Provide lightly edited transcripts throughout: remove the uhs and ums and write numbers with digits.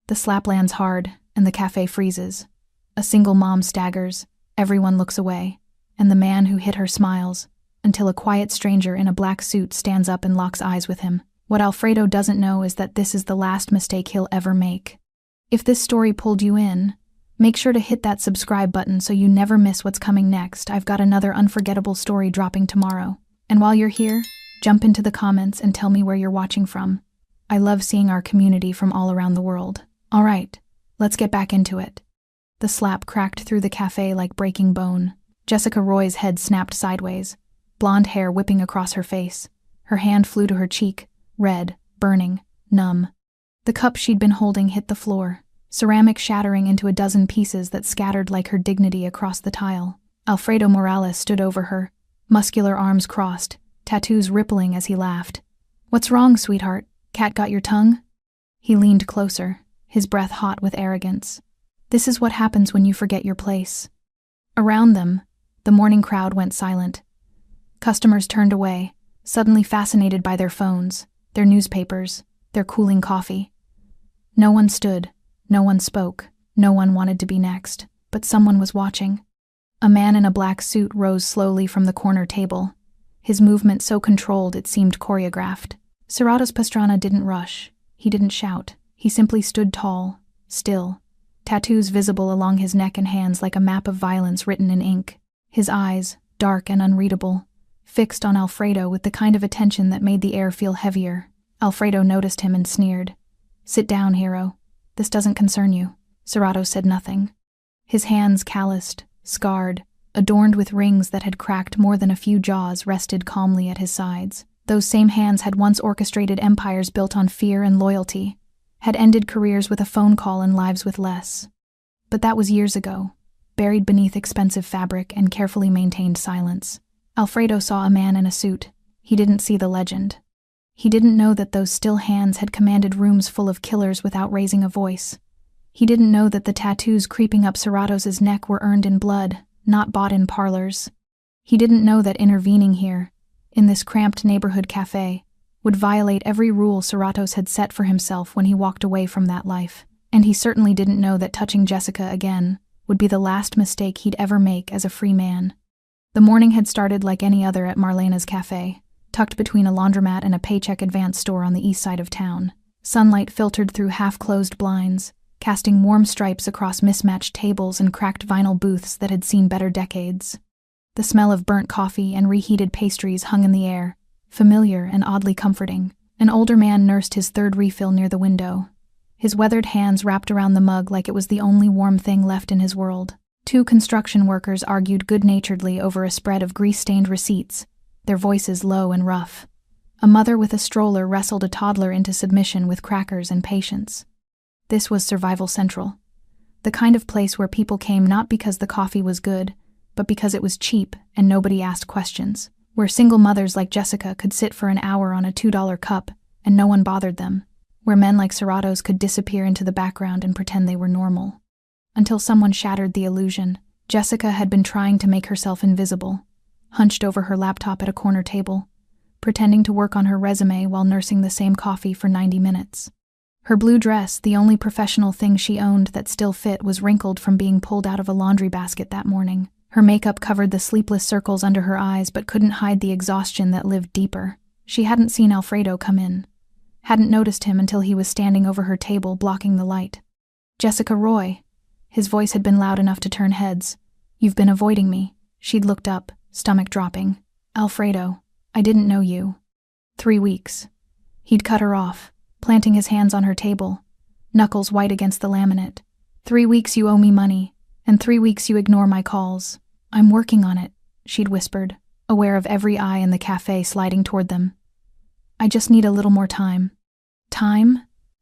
The slap lands hard, and the cafe freezes. A single mom staggers, everyone looks away, and the man who hit her smiles, until a quiet stranger in a black suit stands up and locks eyes with him. What Alfredo doesn't know is that this is the last mistake he'll ever make. If this story pulled you in, make sure to hit that subscribe button so you never miss what's coming next. I've got another unforgettable story dropping tomorrow. And while you're here, jump into the comments and tell me where you're watching from. I love seeing our community from all around the world. All right, let's get back into it. The slap cracked through the cafe like breaking bone. Jessica Roy's head snapped sideways, blonde hair whipping across her face. Her hand flew to her cheek, red, burning, numb. The cup she'd been holding hit the floor, ceramic shattering into a dozen pieces that scattered like her dignity across the tile. Alfredo Morales stood over her, muscular arms crossed, tattoos rippling as he laughed. "What's wrong, sweetheart? Cat got your tongue?" He leaned closer, his breath hot with arrogance. "This is what happens when you forget your place." Around them, the morning crowd went silent. Customers turned away, suddenly fascinated by their phones, their newspapers, their cooling coffee. No one stood, no one spoke, no one wanted to be next, but someone was watching. A man in a black suit rose slowly from the corner table, his movement so controlled it seemed choreographed. Serratos Pastrana didn't rush, he didn't shout, he simply stood tall, still, tattoos visible along his neck and hands like a map of violence written in ink. His eyes, dark and unreadable, fixed on Alfredo with the kind of attention that made the air feel heavier. Alfredo noticed him and sneered. "Sit down, hero. This doesn't concern you." Serratos said nothing. His hands calloused, scarred, adorned with rings that had cracked more than a few jaws, rested calmly at his sides. Those same hands had once orchestrated empires built on fear and loyalty, had ended careers with a phone call and lives with less. But that was years ago, buried beneath expensive fabric and carefully maintained silence. Alfredo saw a man in a suit. He didn't see the legend. He didn't know that those still hands had commanded rooms full of killers without raising a voice. He didn't know that the tattoos creeping up Serratos's neck were earned in blood, not bought in parlors. He didn't know that intervening here, in this cramped neighborhood cafe, would violate every rule Serratos had set for himself when he walked away from that life. And he certainly didn't know that touching Jessica again would be the last mistake he'd ever make as a free man. The morning had started like any other at Marlena's cafe, tucked between a laundromat and a paycheck advance store on the east side of town. Sunlight filtered through half-closed blinds, casting warm stripes across mismatched tables and cracked vinyl booths that had seen better decades. The smell of burnt coffee and reheated pastries hung in the air, familiar and oddly comforting. An older man nursed his third refill near the window, his weathered hands wrapped around the mug like it was the only warm thing left in his world. Two construction workers argued good-naturedly over a spread of grease-stained receipts, their voices low and rough. A mother with a stroller wrestled a toddler into submission with crackers and patience. This was Survival Central, the kind of place where people came not because the coffee was good, but because it was cheap and nobody asked questions, where single mothers like Jessica could sit for an hour on a $2 cup and no one bothered them, where men like Serratos could disappear into the background and pretend they were normal. Until someone shattered the illusion. Jessica had been trying to make herself invisible, hunched over her laptop at a corner table, pretending to work on her resume while nursing the same coffee for 90 minutes. Her blue dress, the only professional thing she owned that still fit, was wrinkled from being pulled out of a laundry basket that morning. Her makeup covered the sleepless circles under her eyes but couldn't hide the exhaustion that lived deeper. She hadn't seen Alfredo come in, hadn't noticed him until he was standing over her table blocking the light. "Jessica Roy." His voice had been loud enough to turn heads. "You've been avoiding me." She'd looked up, stomach dropping. "Alfredo, I didn't know you." 3 weeks. He'd cut her off, planting his hands on her table, knuckles white against the laminate. 3 weeks you owe me money, and 3 weeks you ignore my calls. "I'm working on it," she'd whispered, aware of every eye in the cafe sliding toward them. "I just need a little more time." "Time?"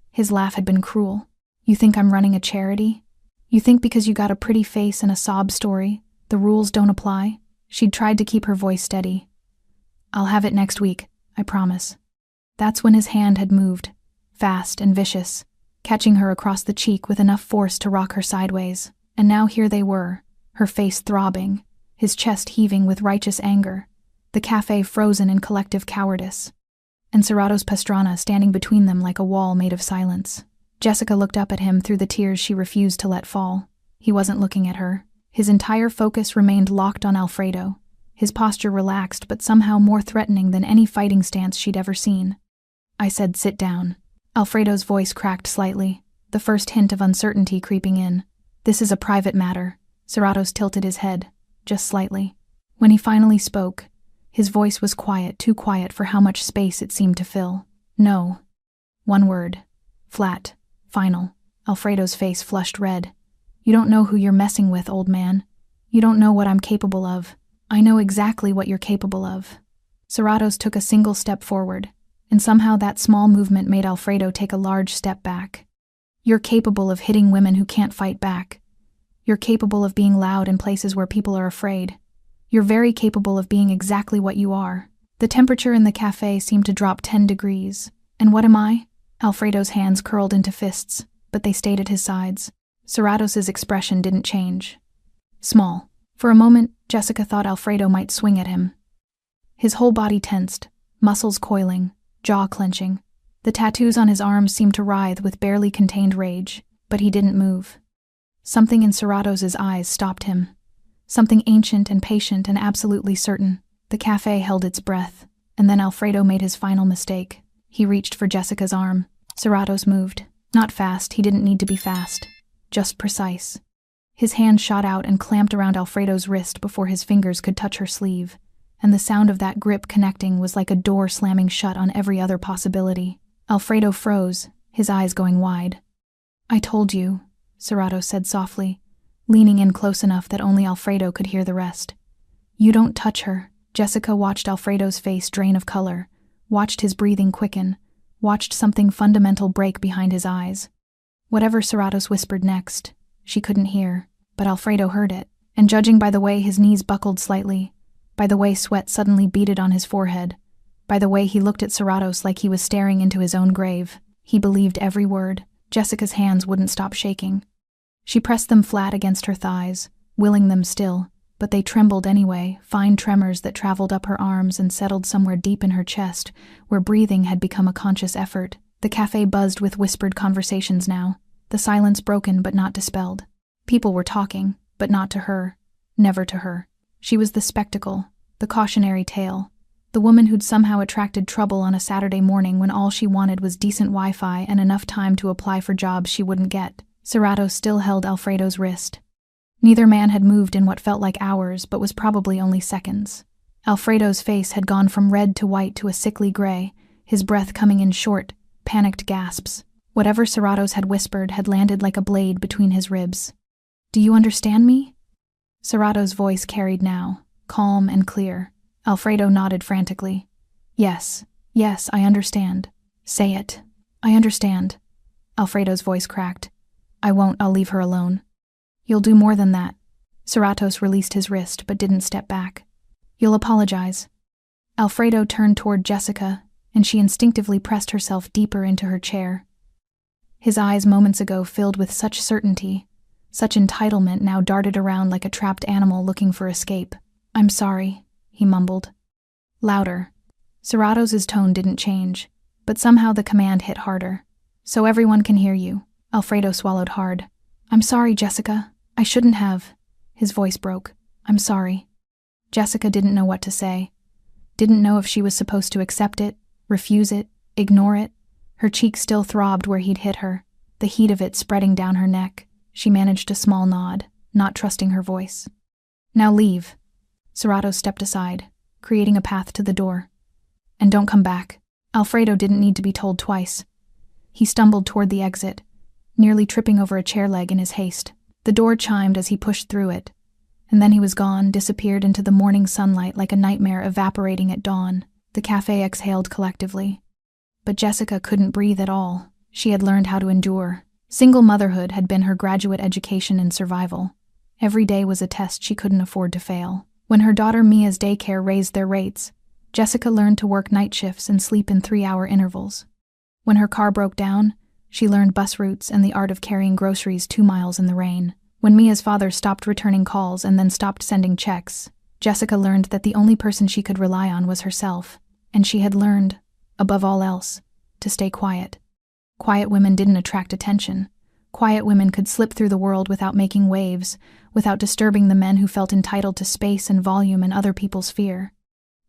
His laugh had been cruel. "You think I'm running a charity? You think because you got a pretty face and a sob story, the rules don't apply?" She'd tried to keep her voice steady. "I'll have it next week, I promise." That's when his hand had moved, fast and vicious, catching her across the cheek with enough force to rock her sideways. And now here they were, her face throbbing, his chest heaving with righteous anger, the cafe frozen in collective cowardice, and Serratos Pastrana standing between them like a wall made of silence. Jessica looked up at him through the tears she refused to let fall. He wasn't looking at her. His entire focus remained locked on Alfredo, his posture relaxed but somehow more threatening than any fighting stance she'd ever seen. I said, "Sit down." Alfredo's voice cracked slightly, the first hint of uncertainty creeping in. "This is a private matter." Serratos tilted his head, just slightly. When he finally spoke, his voice was quiet, too quiet for how much space it seemed to fill. "No." One word. Flat. Final. Alfredo's face flushed red. "You don't know who you're messing with, old man. You don't know what I'm capable of." "I know exactly what you're capable of." Serratos took a single step forward, and somehow that small movement made Alfredo take a large step back. "You're capable of hitting women who can't fight back. You're capable of being loud in places where people are afraid. You're very capable of being exactly what you are." The temperature in the café seemed to drop 10 degrees. "And what am I?" Alfredo's hands curled into fists, but they stayed at his sides. Serratos's expression didn't change. Small. For a moment, Jessica thought Alfredo might swing at him. His whole body tensed, muscles coiling, jaw clenching. The tattoos on his arms seemed to writhe with barely contained rage, but he didn't move. Something in Serratos's eyes stopped him. Something ancient and patient and absolutely certain. The café held its breath, and then Alfredo made his final mistake. He reached for Jessica's arm. Serratos moved. Not fast, he didn't need to be fast. Just precise. His hand shot out and clamped around Alfredo's wrist before his fingers could touch her sleeve, and the sound of that grip connecting was like a door slamming shut on every other possibility. Alfredo froze, his eyes going wide. "I told you," Serratos said softly, leaning in close enough that only Alfredo could hear the rest. "You don't touch her." Jessica watched Alfredo's face drain of color, watched his breathing quicken, watched something fundamental break behind his eyes. Whatever Serratos whispered next, she couldn't hear, but Alfredo heard it, and judging by the way his knees buckled slightly, by the way sweat suddenly beaded on his forehead, by the way he looked at Serratos like he was staring into his own grave, he believed every word. Jessica's hands wouldn't stop shaking. She pressed them flat against her thighs, willing them still, but they trembled anyway, fine tremors that traveled up her arms and settled somewhere deep in her chest, where breathing had become a conscious effort. The café buzzed with whispered conversations now, the silence broken but not dispelled. People were talking, but not to her, never to her. She was the spectacle, the cautionary tale, the woman who'd somehow attracted trouble on a Saturday morning when all she wanted was decent Wi-Fi and enough time to apply for jobs she wouldn't get. Serratos still held Alfredo's wrist. Neither man had moved in what felt like hours, but was probably only seconds. Alfredo's face had gone from red to white to a sickly gray, his breath coming in short, panicked gasps. Whatever Serratos had whispered had landed like a blade between his ribs. "Do you understand me?" Serratos' voice carried now, calm and clear. Alfredo nodded frantically. Yes, I understand." "Say it." "I understand." Alfredo's voice cracked. "I won't, I'll leave her alone." "You'll do more than that." Serratos released his wrist but didn't step back. "You'll apologize." Alfredo turned toward Jessica, and she instinctively pressed herself deeper into her chair. His eyes moments ago filled with such certainty, such entitlement now darted around like a trapped animal looking for escape. "I'm sorry," he mumbled. Louder. Serratos's tone didn't change, but somehow the command hit harder. "So everyone can hear you." Alfredo swallowed hard. "I'm sorry, Jessica. I shouldn't have." His voice broke. "I'm sorry." Jessica didn't know what to say. Didn't know if she was supposed to accept it, refuse it, ignore it. Her cheek still throbbed where he'd hit her, the heat of it spreading down her neck. She managed a small nod, not trusting her voice. "Now leave." Serratos stepped aside, creating a path to the door. "And don't come back." Alfredo didn't need to be told twice. He stumbled toward the exit, nearly tripping over a chair leg in his haste. The door chimed as he pushed through it, and then he was gone, disappeared into the morning sunlight like a nightmare evaporating at dawn. The café exhaled collectively. But Jessica couldn't breathe at all. She had learned how to endure. Single motherhood had been her graduate education in survival. Every day was a test she couldn't afford to fail. When her daughter Mia's daycare raised their rates, Jessica learned to work night shifts and sleep in 3-hour intervals. When her car broke down, she learned bus routes and the art of carrying groceries 2 miles in the rain. When Mia's father stopped returning calls and then stopped sending checks, Jessica learned that the only person she could rely on was herself, and she had learned, above all else, to stay quiet. Quiet women didn't attract attention. Quiet women could slip through the world without making waves, without disturbing the men who felt entitled to space and volume and other people's fear.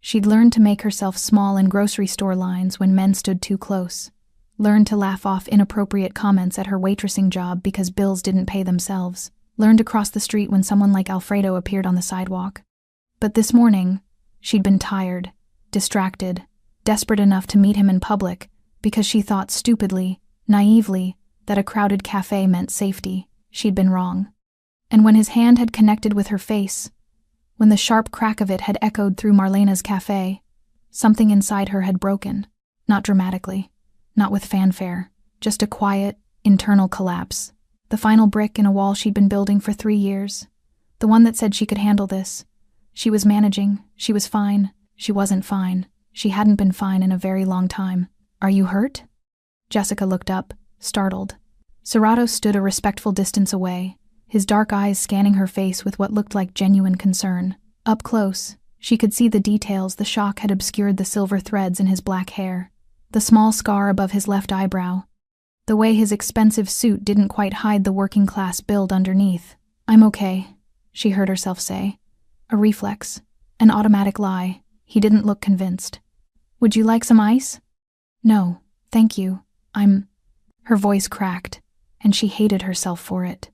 She'd learned to make herself small in grocery store lines when men stood too close. Learned to laugh off inappropriate comments at her waitressing job because bills didn't pay themselves. Learned to cross the street when someone like Alfredo appeared on the sidewalk. But this morning, she'd been tired, distracted, desperate enough to meet him in public because she thought stupidly, naively, that a crowded cafe meant safety. She'd been wrong. And when his hand had connected with her face, when the sharp crack of it had echoed through Marlena's cafe, something inside her had broken. Not dramatically, not with fanfare, just a quiet, internal collapse. The final brick in a wall she'd been building for 3 years. The one that said she could handle this. She was managing, she was fine, she wasn't fine. She hadn't been fine in a very long time. "Are you hurt?" Jessica looked up, startled. Serrato stood a respectful distance away, his dark eyes scanning her face with what looked like genuine concern. Up close, she could see the details. The shock had obscured the silver threads in his black hair, the small scar above his left eyebrow, the way his expensive suit didn't quite hide the working-class build underneath. "I'm okay," she heard herself say. A reflex, an automatic lie. He didn't look convinced. "Would you like some ice?" "No, thank you. Her voice cracked, and she hated herself for it.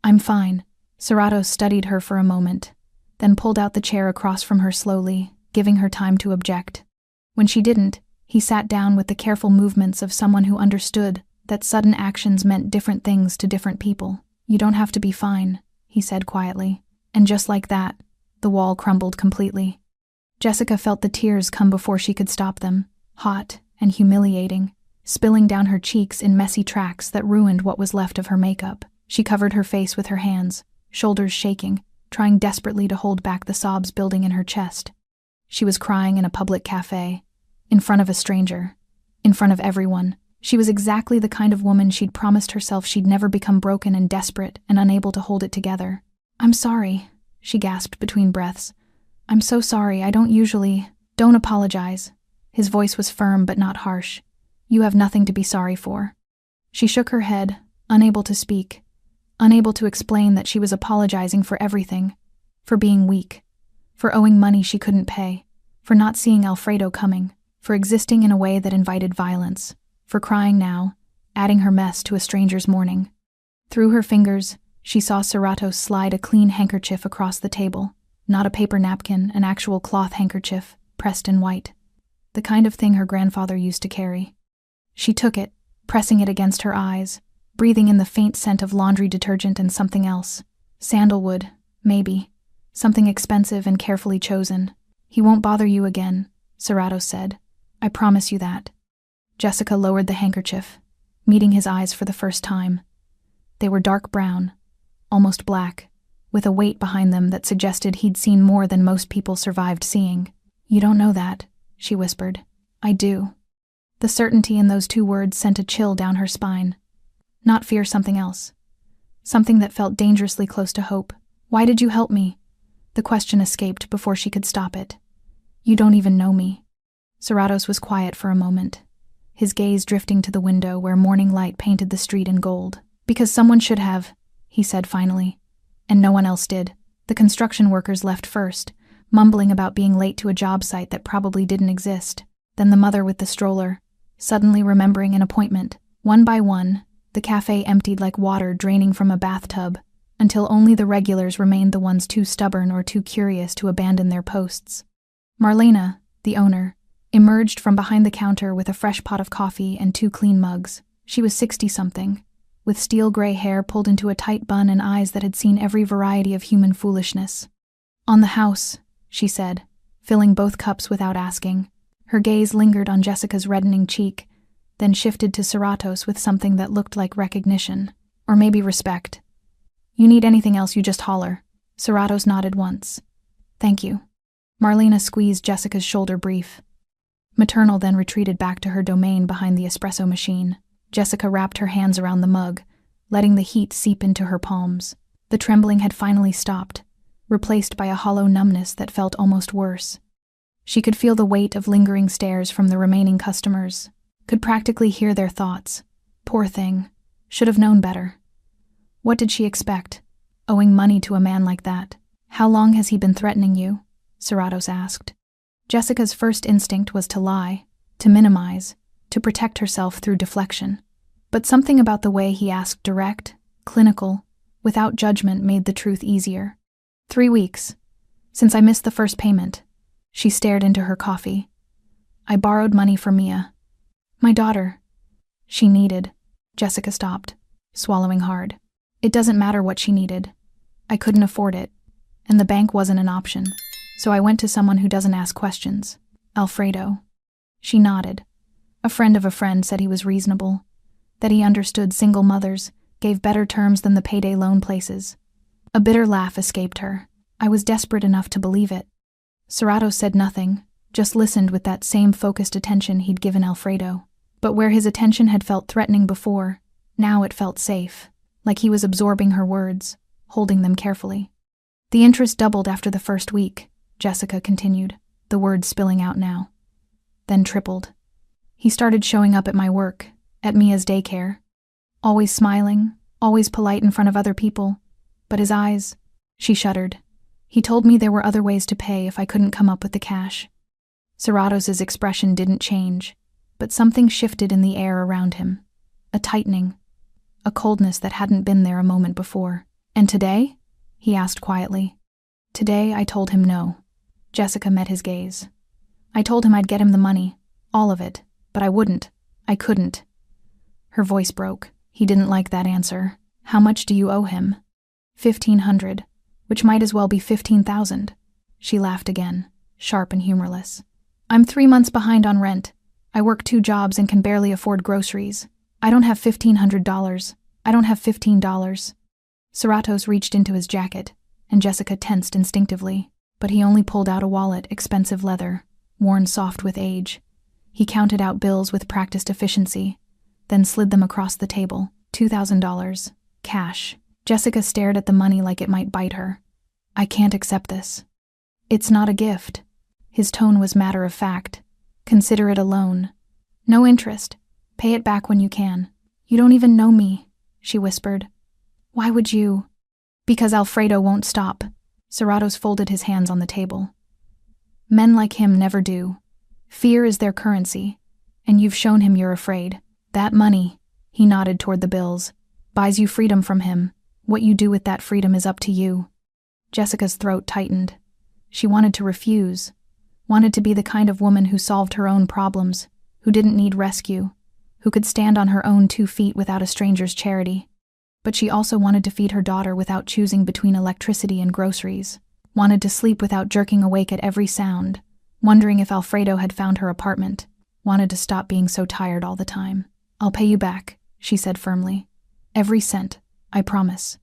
"I'm fine." Serrato studied her for a moment, then pulled out the chair across from her slowly, giving her time to object. When she didn't, he sat down with the careful movements of someone who understood that sudden actions meant different things to different people. "You don't have to be fine," he said quietly. And just like that, the wall crumbled completely. Jessica felt the tears come before she could stop them, hot and humiliating, spilling down her cheeks in messy tracks that ruined what was left of her makeup. She covered her face with her hands, shoulders shaking, trying desperately to hold back the sobs building in her chest. She was crying in a public cafe, in front of a stranger, in front of everyone. She was exactly the kind of woman she'd promised herself she'd never become broken and desperate and unable to hold it together. "I'm sorry," she gasped between breaths. "I'm so sorry, I don't usually—" "Don't apologize." His voice was firm but not harsh. "You have nothing to be sorry for." She shook her head, unable to speak, unable to explain that she was apologizing for everything, for being weak, for owing money she couldn't pay, for not seeing Alfredo coming, for existing in a way that invited violence, for crying now, adding her mess to a stranger's mourning. Through her fingers, she saw Serrato slide a clean handkerchief across the table, not a paper napkin, an actual cloth handkerchief, pressed in white, the kind of thing her grandfather used to carry. She took it, pressing it against her eyes, breathing in the faint scent of laundry detergent and something else. Sandalwood, maybe. Something expensive and carefully chosen. "He won't bother you again," Serrato said. "I promise you that." Jessica lowered the handkerchief, meeting his eyes for the first time. They were dark brown, almost black, with a weight behind them that suggested he'd seen more than most people survived seeing. "You don't know that," she whispered. "I do." The certainty in those 2 words sent a chill down her spine. Not fear, something else. Something that felt dangerously close to hope. "Why did you help me?" The question escaped before she could stop it. "You don't even know me." Serratos was quiet for a moment, his gaze drifting to the window where morning light painted the street in gold. "Because someone should have," he said finally, "and no one else did. The construction workers left first, mumbling about being late to a job site that probably didn't exist. Then the mother with the stroller, suddenly remembering an appointment. One by one, the cafe emptied like water draining from a bathtub, until only the regulars remained, the ones too stubborn or too curious to abandon their posts. Marlena, the owner, emerged from behind the counter with a fresh pot of coffee and 2 clean mugs. She was 60-something, with steel-gray hair pulled into a tight bun and eyes that had seen every variety of human foolishness. "On the house," she said, filling both cups without asking. Her gaze lingered on Jessica's reddening cheek, then shifted to Serratos with something that looked like recognition, or maybe respect. "You need anything else, you just holler." Serratos nodded once. "Thank you." Marlena squeezed Jessica's shoulder brief. Maternal then retreated back to her domain behind the espresso machine. Jessica wrapped her hands around the mug, letting the heat seep into her palms. The trembling had finally stopped, replaced by a hollow numbness that felt almost worse. She could feel the weight of lingering stares from the remaining customers, could practically hear their thoughts, Poor thing. Should have known better. What did she expect? Owing money to a man like that. How long has he been threatening you? Serratos asked. Jessica's first instinct was to lie, to minimize, to protect herself through deflection. But something about the way he asked direct, clinical, without judgment made the truth easier. 3 weeks. Since I missed the first payment. She stared into her coffee. I borrowed money from Mia. My daughter. She needed. Jessica stopped, swallowing hard. It doesn't matter what she needed. I couldn't afford it, and the bank wasn't an option. So I went to someone who doesn't ask questions. Alfredo. She nodded. A friend of a friend said he was reasonable, that he understood single mothers, gave better terms than the payday loan places. A bitter laugh escaped her. I was desperate enough to believe it. Serratos said nothing, just listened with that same focused attention he'd given Alfredo. But where his attention had felt threatening before, now it felt safe, like he was absorbing her words, holding them carefully. The interest doubled after the first week, Jessica continued, the words spilling out now. Then tripled. He started showing up at my work, at Mia's daycare. Always smiling, always polite in front of other people. But his eyes, she shuddered. He told me there were other ways to pay if I couldn't come up with the cash. Serratos' expression didn't change, but something shifted in the air around him. A tightening. A coldness that hadn't been there a moment before. And today? He asked quietly. Today I told him no. Jessica met his gaze. I told him I'd get him the money, all of it, but I wouldn't. I couldn't. Her voice broke. He didn't like that answer. How much do you owe him? 1,500, which might as well be 15,000. She laughed again, sharp and humorless. I'm 3 months behind on rent. I work 2 jobs and can barely afford groceries. I don't have $1,500. I don't have $15. Serratos reached into his jacket, and Jessica tensed instinctively, but he only pulled out a wallet, expensive leather, worn soft with age. He counted out bills with practiced efficiency, then slid them across the table. $2,000. Cash. Jessica stared at the money like it might bite her. I can't accept this. It's not a gift. His tone was matter of fact. Consider it a loan. No interest. Pay it back when you can. You don't even know me, she whispered. Why would you? Because Alfredo won't stop. Serratos folded his hands on the table. Men like him never do. Fear is their currency, and you've shown him you're afraid. That money, he nodded toward the bills, buys you freedom from him. What you do with that freedom is up to you. Jessica's throat tightened. She wanted to refuse, wanted to be the kind of woman who solved her own problems, who didn't need rescue, who could stand on her own 2 feet without a stranger's charity. But she also wanted to feed her daughter without choosing between electricity and groceries, wanted to sleep without jerking awake at every sound, wondering if Alfredo had found her apartment, wanted to stop being so tired all the time. I'll pay you back, she said firmly. Every cent, I promise.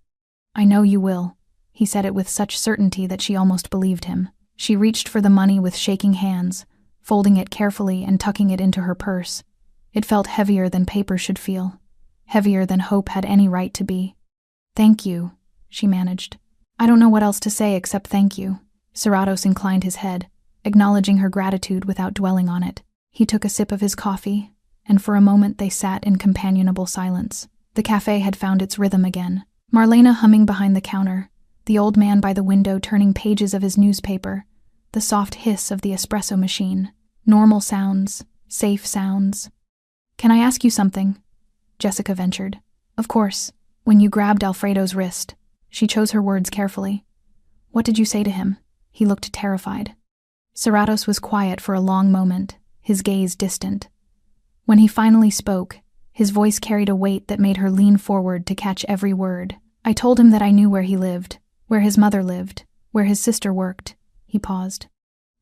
I know you will. He said it with such certainty that she almost believed him. She reached for the money with shaking hands, folding it carefully and tucking it into her purse. It felt heavier than paper should feel, heavier than hope had any right to be. Thank you, she managed. I don't know what else to say except thank you. Serratos inclined his head, acknowledging her gratitude without dwelling on it. He took a sip of his coffee, and for a moment they sat in companionable silence. The café had found its rhythm again. Marlena humming behind the counter, the old man by the window turning pages of his newspaper, the soft hiss of the espresso machine. Normal sounds, safe sounds. Can I ask you something? Jessica ventured. Of course. When you grabbed Alfredo's wrist, she chose her words carefully. What did you say to him? He looked terrified. Serratos was quiet for a long moment, his gaze distant. When he finally spoke, his voice carried a weight that made her lean forward to catch every word. I told him that I knew where he lived, where his mother lived, where his sister worked. He paused.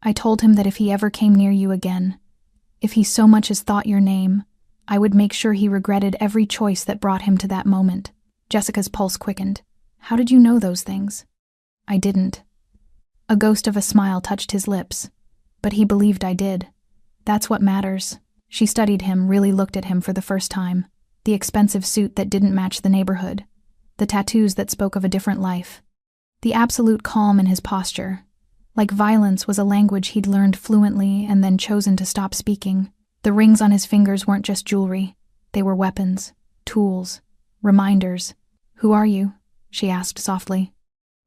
I told him that if he ever came near you again, if he so much as thought your name, I would make sure he regretted every choice that brought him to that moment. Jessica's pulse quickened. How did you know those things? I didn't. A ghost of a smile touched his lips, but he believed I did. That's what matters. She studied him, really looked at him for the first time. The expensive suit that didn't match the neighborhood. The tattoos that spoke of a different life. The absolute calm in his posture. Like violence was a language he'd learned fluently and then chosen to stop speaking. The rings on his fingers weren't just jewelry. They were weapons. tools, reminders. "Who are you?" she asked softly.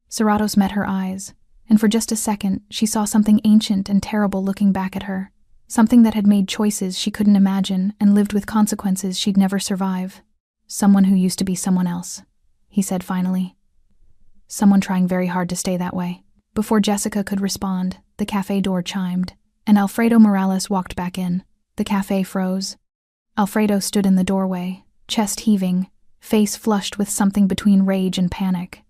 Serratos met her eyes, and for just a second she saw something ancient and terrible looking back at her, something that had made choices she couldn't imagine and lived with consequences she'd never survive. "Someone who used to be someone else," he said finally. "Someone trying very hard to stay that way." Before Jessica could respond, the cafe door chimed, and Alfredo Morales walked back in. The cafe froze. Alfredo stood in the doorway, chest heaving, face flushed with something between rage and panic.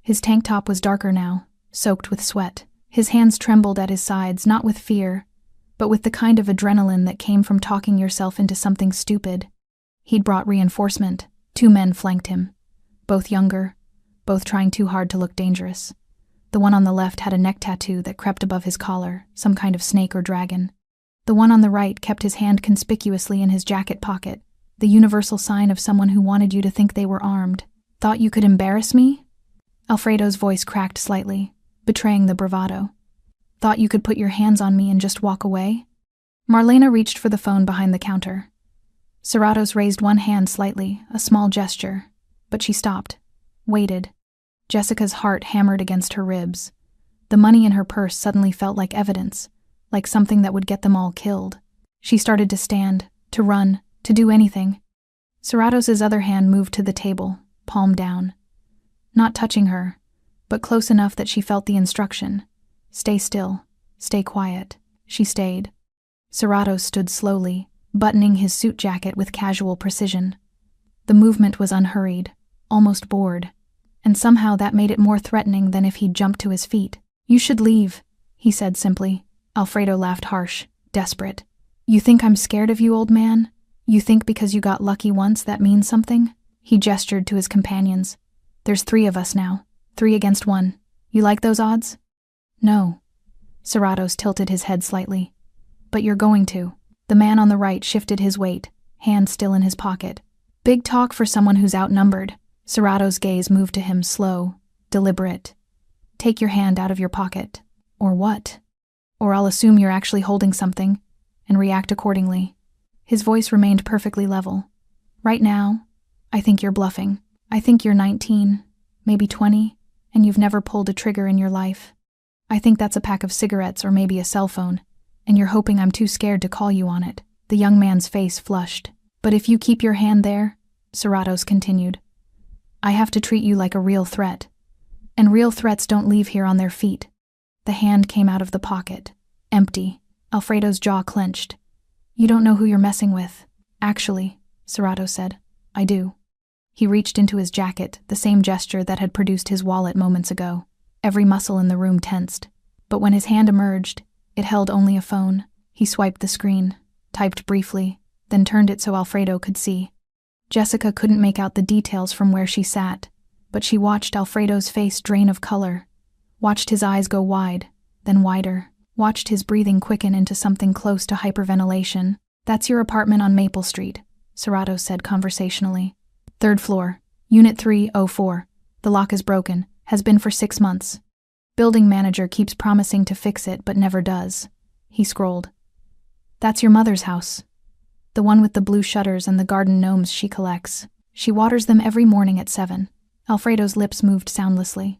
His tank top was darker now, soaked with sweat. His hands trembled at his sides, not with fear, but with the kind of adrenaline that came from talking yourself into something stupid. He'd brought reinforcement. 2 men flanked him, both younger, both trying too hard to look dangerous. The one on the left had a neck tattoo that crept above his collar, some kind of snake or dragon. The one on the right kept his hand conspicuously in his jacket pocket, the universal sign of someone who wanted you to think they were armed. "Thought you could embarrass me?" Alfredo's voice cracked slightly, betraying the bravado. "Thought you could put your hands on me and just walk away?" Marlena reached for the phone behind the counter. Serratos raised one hand slightly, a small gesture, but she stopped, waited. Jessica's heart hammered against her ribs. The money in her purse suddenly felt like evidence, like something that would get them all killed. She started to stand, to run, to do anything. Serratos' other hand moved to the table, palm down. Not touching her, but close enough that she felt the instruction. "Stay still, stay quiet." She stayed. Serratos stood slowly, buttoning his suit jacket with casual precision. The movement was unhurried, almost bored, and somehow that made it more threatening than if he'd jumped to his feet. "You should leave," he said simply. Alfredo laughed harsh, desperate. "You think I'm scared of you, old man? You think because you got lucky once that means something?" He gestured to his companions. "There's 3 of us now, 3 against 1. You like those odds?" "No." Serratos tilted his head slightly. "But you're going to." The man on the right shifted his weight, hand still in his pocket. "Big talk for someone who's outnumbered." Serratos' gaze moved to him, slow, deliberate. "Take your hand out of your pocket." "Or what?" "Or I'll assume you're actually holding something, and react accordingly." His voice remained perfectly level. "Right now, I think you're bluffing. I think you're 19, maybe 20, and you've never pulled a trigger in your life. I think that's a pack of cigarettes or maybe a cell phone, and you're hoping I'm too scared to call you on it." The young man's face flushed. "But if you keep your hand there," Serratos continued, "I have to treat you like a real threat. And real threats don't leave here on their feet." The hand came out of the pocket, empty. Alfredo's jaw clenched. "You don't know who you're messing with." "Actually," Serratos said, "I do." He reached into his jacket, the same gesture that had produced his wallet moments ago. Every muscle in the room tensed. But when his hand emerged, it held only a phone. He swiped the screen, typed briefly, then turned it so Alfredo could see. Jessica couldn't make out the details from where she sat, but she watched Alfredo's face drain of color, watched his eyes go wide, then wider, watched his breathing quicken into something close to hyperventilation. "That's your apartment on Maple Street," Serratos said conversationally. "3rd floor, Unit 304. The lock is broken, has been for 6 months. Building manager keeps promising to fix it but never does." He scrolled. "That's your mother's house. The one with the blue shutters and the garden gnomes she collects. She waters them every morning at 7. Alfredo's lips moved soundlessly.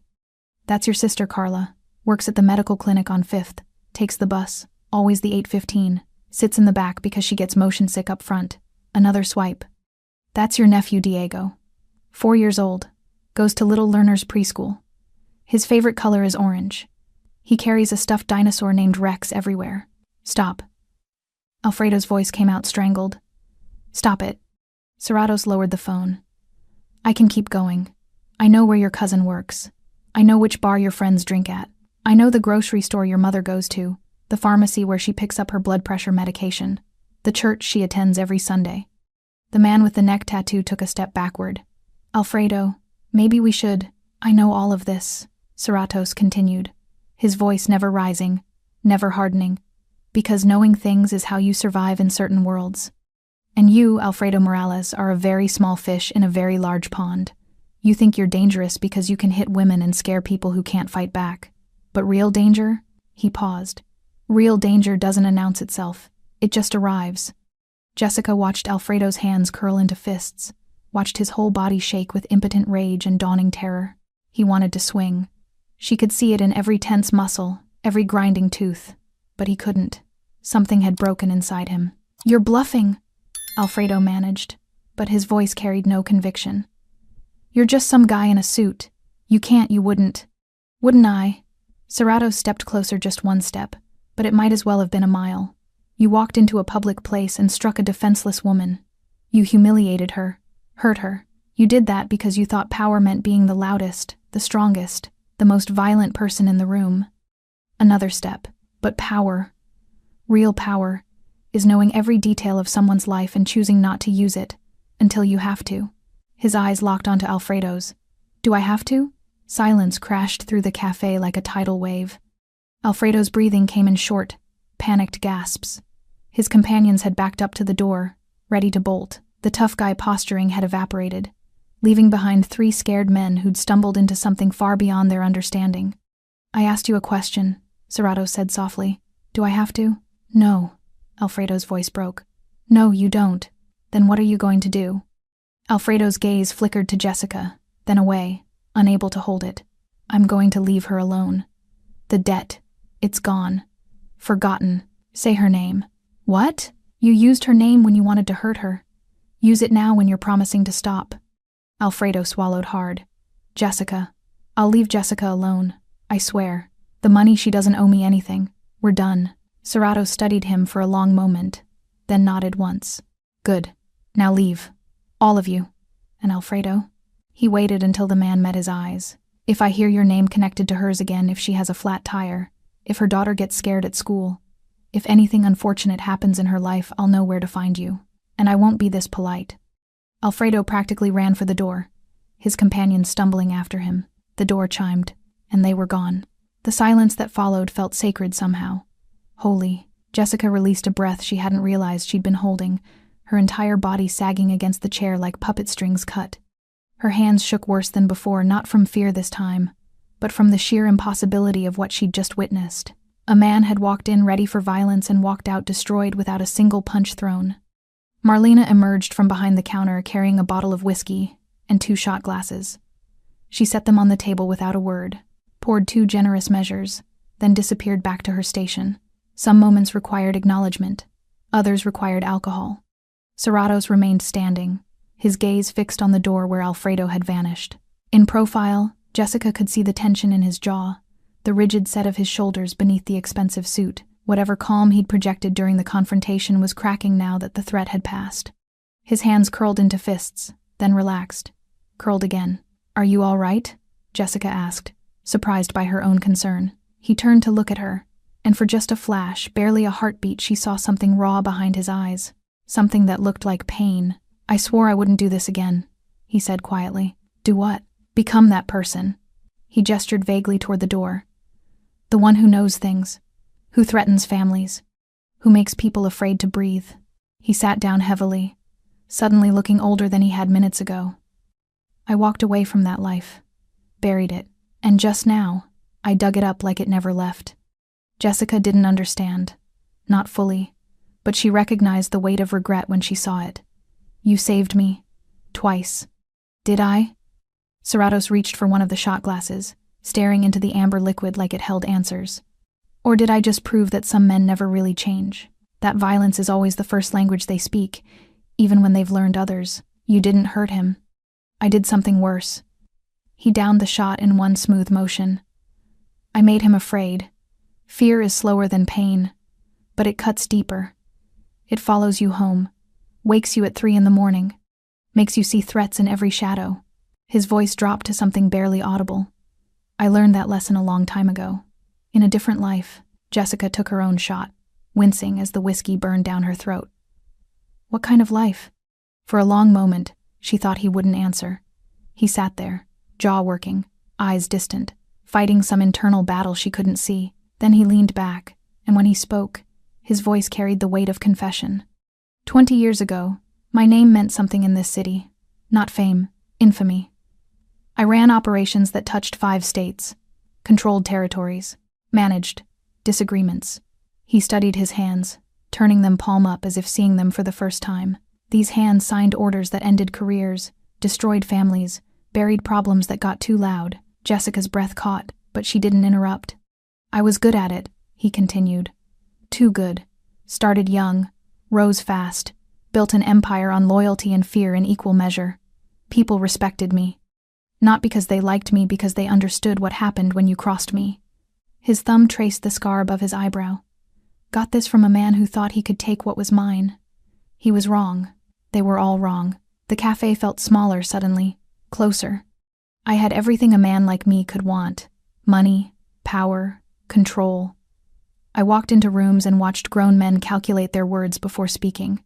"That's your sister Carla. Works at the medical clinic on 5th. Takes the bus, always the 8:15. Sits in the back because she gets motion sick up front." Another swipe. "That's your nephew Diego. 4 years old. Goes to Little Learners Preschool. His favorite color is orange. He carries a stuffed dinosaur named Rex everywhere." "Stop." Alfredo's voice came out strangled. "Stop it." Serratos lowered the phone. "I can keep going. I know where your cousin works. I know which bar your friends drink at. I know the grocery store your mother goes to, the pharmacy where she picks up her blood pressure medication, the church she attends every Sunday." The man with the neck tattoo took a step backward. "Alfredo, maybe we should—" "I know all of this," Serratos continued, his voice never rising, never hardening, "because knowing things is how you survive in certain worlds. And you, Alfredo Morales, are a very small fish in a very large pond. You think you're dangerous because you can hit women and scare people who can't fight back. But real danger?" He paused. "Real danger doesn't announce itself. It just arrives." Jessica watched Alfredo's hands curl into fists, watched his whole body shake with impotent rage and dawning terror. He wanted to swing. She could see it in every tense muscle, every grinding tooth. But he couldn't. Something had broken inside him. "You're bluffing," Alfredo managed, but his voice carried no conviction. "You're just some guy in a suit. You wouldn't." "Wouldn't I?" Serrato stepped closer just one step, but it might as well have been a mile. "You walked into a public place and struck a defenseless woman. You humiliated her, hurt her. You did that because you thought power meant being the loudest, the strongest, the most violent person in the room. Another step, but power, real power, is knowing every detail of someone's life and choosing not to use it until you have to." His eyes locked onto Alfredo's. "Do I have to?" Silence crashed through the café like a tidal wave. Alfredo's breathing came in short, panicked gasps. His companions had backed up to the door, ready to bolt. The tough guy posturing had evaporated, leaving behind 3 scared men who'd stumbled into something far beyond their understanding. "I asked you a question," Serrato said softly. "Do I have to?" "No," Alfredo's voice broke. "No, you don't. Then what are you going to do?" Alfredo's gaze flickered to Jessica, then away, unable to hold it. "I'm going to leave her alone. The debt. It's gone. Forgotten. Say her name." "What? You used her name when you wanted to hurt her. Use it now when you're promising to stop." Alfredo swallowed hard. "Jessica. I'll leave Jessica alone. I swear. The money, she doesn't owe me anything. We're done." Serrato studied him for a long moment, then nodded once. "Good. Now leave. All of you." "And Alfredo?" He waited until the man met his eyes. "If I hear your name connected to hers again, if she has a flat tire, if her daughter gets scared at school, if anything unfortunate happens in her life, I'll know where to find you. And I won't be this polite." Alfredo practically ran for the door, his companion stumbling after him. The door chimed, and they were gone. The silence that followed felt sacred somehow. Holy. Jessica released a breath she hadn't realized she'd been holding, her entire body sagging against the chair like puppet strings cut. Her hands shook worse than before, not from fear this time, but from the sheer impossibility of what she'd just witnessed. A man had walked in ready for violence and walked out destroyed without a single punch thrown. Marlena emerged from behind the counter carrying a bottle of whiskey and 2 shot glasses. She set them on the table without a word, poured 2 generous measures, then disappeared back to her station. Some moments required acknowledgement, others required alcohol. Serratos remained standing, his gaze fixed on the door where Alfredo had vanished. In profile, Jessica could see the tension in his jaw, the rigid set of his shoulders beneath the expensive suit. Whatever calm he'd projected during the confrontation was cracking now that the threat had passed. His hands curled into fists, then relaxed, curled again. "Are you all right?" Jessica asked, surprised by her own concern. He turned to look at her, and for just a flash, barely a heartbeat, she saw something raw behind his eyes, something that looked like pain. "I swore I wouldn't do this again," he said quietly. "Do what?" "Become that person." He gestured vaguely toward the door. "The one who knows things, who threatens families, who makes people afraid to breathe." He sat down heavily, suddenly looking older than he had minutes ago. "I walked away from that life, buried it, and just now, I dug it up like it never left." Jessica didn't understand, not fully, but she recognized the weight of regret when she saw it. "You saved me, twice." "Did I?" Serratos reached for one of the shot glasses, staring into the amber liquid like it held answers. "Or did I just prove that some men never really change? That violence is always the first language they speak, even when they've learned others. You didn't hurt him. I did something worse." He downed the shot in one smooth motion. "I made him afraid. Fear is slower than pain, but it cuts deeper. It follows you home, wakes you at 3 a.m, makes you see threats in every shadow." His voice dropped to something barely audible. "I learned that lesson a long time ago. In a different life." Jessica took her own shot, wincing as the whiskey burned down her throat. "What kind of life?" For a long moment, she thought he wouldn't answer. He sat there, jaw working, eyes distant, fighting some internal battle she couldn't see. Then he leaned back, and when he spoke, his voice carried the weight of confession. 20 years ago, my name meant something in this city. Not fame, infamy. I ran operations that touched 5 states, controlled territories, managed disagreements." He studied his hands, turning them palm up as if seeing them for the first time. These hands signed orders that ended careers, destroyed families, buried problems that got too loud. Jessica's breath caught, but she didn't interrupt. I was good at it, he continued. Too good. Started young, rose fast, built an empire on loyalty and fear in equal measure. People respected me. Not because they liked me, because they understood what happened when you crossed me. His thumb traced the scar above his eyebrow. Got this from a man who thought he could take what was mine. He was wrong. They were all wrong. The cafe felt smaller suddenly, closer. I had everything a man like me could want. Money, power, control. I walked into rooms and watched grown men calculate their words before speaking.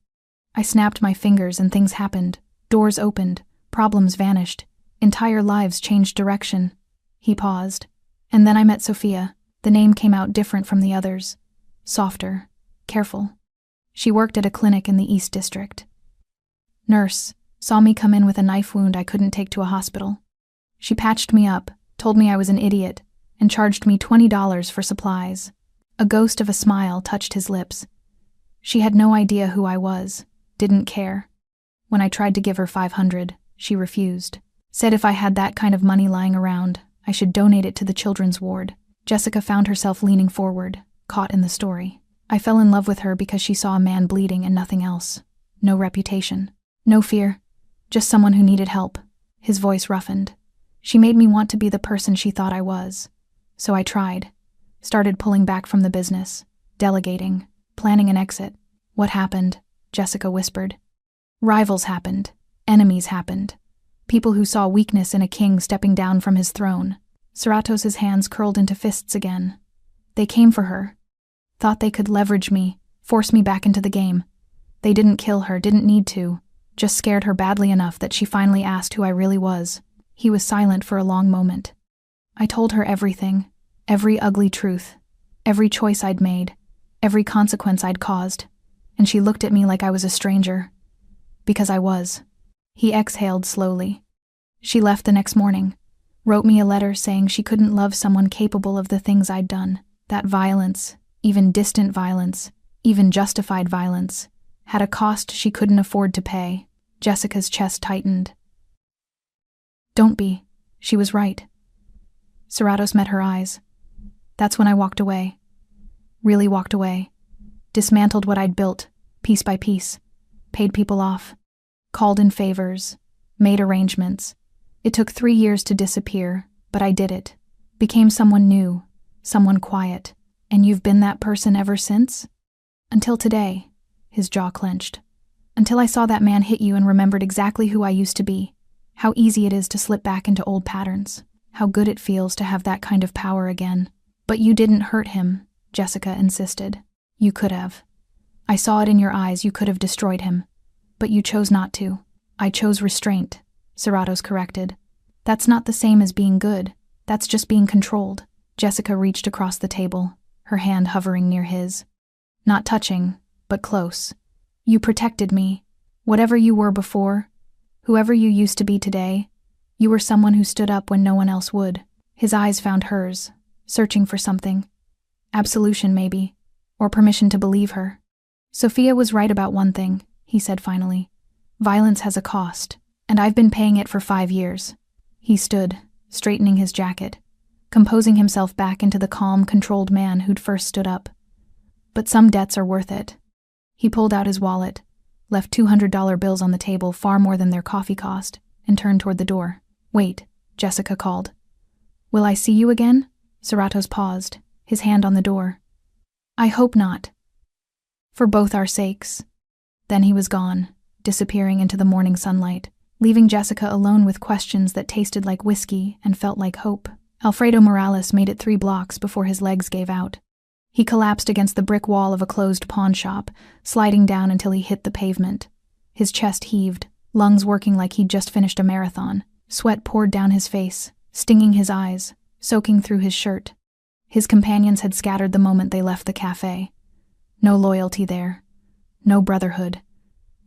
I snapped my fingers and things happened. Doors opened, problems vanished, entire lives changed direction. He paused. And then I met Sophia. The name came out different from the others. Softer, careful. She worked at a clinic in the East District. Nurse, saw me come in with a knife wound I couldn't take to a hospital. She patched me up, told me I was an idiot, and charged me $20 for supplies. A ghost of a smile touched his lips. She had no idea who I was, didn't care. When I tried to give her $500, she refused. Said if I had that kind of money lying around, I should donate it to the children's ward. Jessica found herself leaning forward, caught in the story. I fell in love with her because she saw a man bleeding and nothing else. No reputation. No fear. Just someone who needed help. His voice roughened. She made me want to be the person she thought I was. So I tried. Started pulling back from the business. Delegating. Planning an exit. What happened? Jessica whispered. Rivals happened. Enemies happened. People who saw weakness in a king stepping down from his throne. Serratos's hands curled into fists again. They came for her. Thought they could leverage me, force me back into the game. They didn't kill her, didn't need to. Just scared her badly enough that she finally asked who I really was. He was silent for a long moment. I told her everything, every ugly truth, every choice I'd made, every consequence I'd caused, and she looked at me like I was a stranger. Because I was. He exhaled slowly. She left the next morning, wrote me a letter saying she couldn't love someone capable of the things I'd done. That violence, even distant violence, even justified violence, had a cost she couldn't afford to pay. Jessica's chest tightened. Don't be. She was right. Serratos met her eyes. That's when I walked away. Really walked away. Dismantled what I'd built, piece by piece. Paid people off. Called in favors. Made arrangements. It took 3 years to disappear, but I did it. Became someone new. Someone quiet. And you've been that person ever since? Until today. His jaw clenched. Until I saw that man hit you and remembered exactly who I used to be. How easy it is to slip back into old patterns. How good it feels to have that kind of power again. But you didn't hurt him, Jessica insisted. You could have. I saw it in your eyes, you could have destroyed him. But you chose not to. I chose restraint, Serratos corrected. That's not the same as being good. That's just being controlled. Jessica reached across the table, her hand hovering near his. Not touching, but close. You protected me. Whatever you were before, whoever you used to be today, you were someone who stood up when no one else would. His eyes found hers, searching for something. Absolution, maybe, or permission to believe her. Sophia was right about one thing, he said finally. Violence has a cost, and I've been paying it for 5 years. He stood, straightening his jacket, composing himself back into the calm, controlled man who'd first stood up. But some debts are worth it. He pulled out his wallet, left $200 bills on the table, far more than their coffee cost, and turned toward the door. Wait, Jessica called. Will I see you again? Serratos paused, his hand on the door. I hope not. For both our sakes. Then he was gone, disappearing into the morning sunlight, leaving Jessica alone with questions that tasted like whiskey and felt like hope. Alfredo Morales made it 3 blocks before his legs gave out. He collapsed against the brick wall of a closed pawn shop, sliding down until he hit the pavement. His chest heaved, lungs working like he'd just finished a marathon. Sweat poured down his face, stinging his eyes, soaking through his shirt. His companions had scattered the moment they left the cafe. No loyalty there. No brotherhood.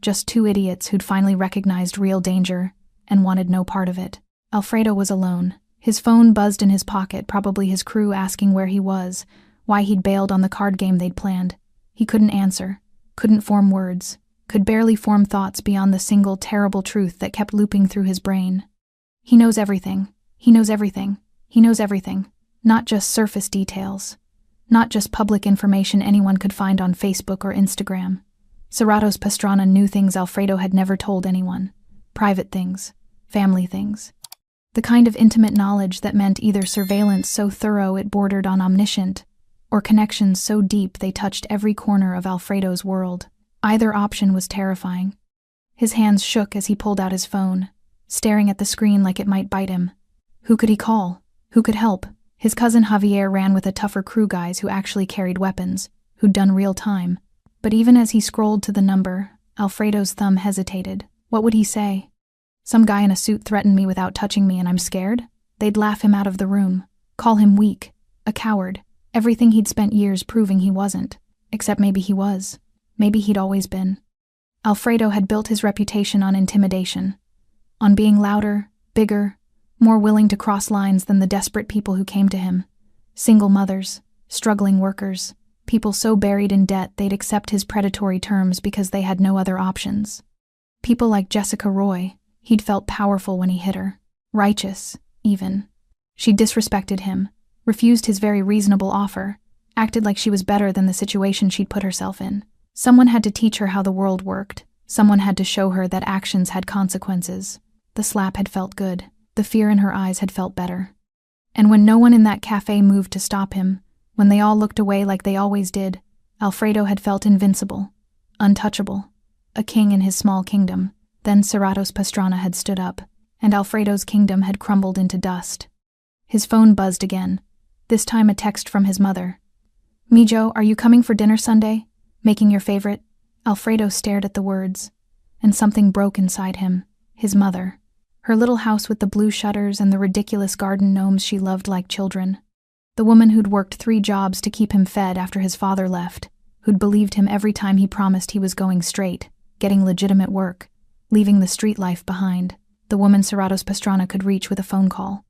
Just 2 idiots who'd finally recognized real danger and wanted no part of it. Alfredo was alone. His phone buzzed in his pocket, probably his crew asking where he was, why he'd bailed on the card game they'd planned. He couldn't answer, couldn't form words. could barely form thoughts beyond the single terrible truth that kept looping through his brain. He knows everything. He knows everything. He knows everything. Not just surface details. Not just public information anyone could find on Facebook or Instagram. Serratos Pastrana knew things Alfredo had never told anyone. Private things. Family things. The kind of intimate knowledge that meant either surveillance so thorough it bordered on omniscient, or connections so deep they touched every corner of Alfredo's world. Either option was terrifying. His hands shook as he pulled out his phone, staring at the screen like it might bite him. Who could he call? Who could help? His cousin Javier ran with a tougher crew guys who actually carried weapons, who'd done real time. But even as he scrolled to the number, Alfredo's thumb hesitated. What would he say? Some guy in a suit threatened me without touching me and I'm scared? They'd laugh him out of the room, call him weak, a coward, everything he'd spent years proving he wasn't. Except maybe he was. Maybe he'd always been. Alfredo had built his reputation on intimidation, on being louder, bigger, more willing to cross lines than the desperate people who came to him. Single mothers, struggling workers, people so buried in debt they'd accept his predatory terms because they had no other options. People like Jessica Roy, he'd felt powerful when he hit her. Righteous, even. She disrespected him, refused his very reasonable offer, acted like she was better than the situation she'd put herself in. Someone had to teach her how the world worked. Someone had to show her that actions had consequences. The slap had felt good. The fear in her eyes had felt better. And when no one in that cafe moved to stop him, when they all looked away like they always did, Alfredo had felt invincible, untouchable, a king in his small kingdom. Then Serratos Pastrana had stood up, and Alfredo's kingdom had crumbled into dust. His phone buzzed again, this time a text from his mother. "Mijo, are you coming for dinner Sunday? Making your favorite?" Alfredo stared at the words, and something broke inside him. His mother. Her little house with the blue shutters and the ridiculous garden gnomes she loved like children. The woman who'd worked 3 jobs to keep him fed after his father left, who'd believed him every time he promised he was going straight, getting legitimate work, leaving the street life behind. The woman Serratos Pastrana could reach with a phone call.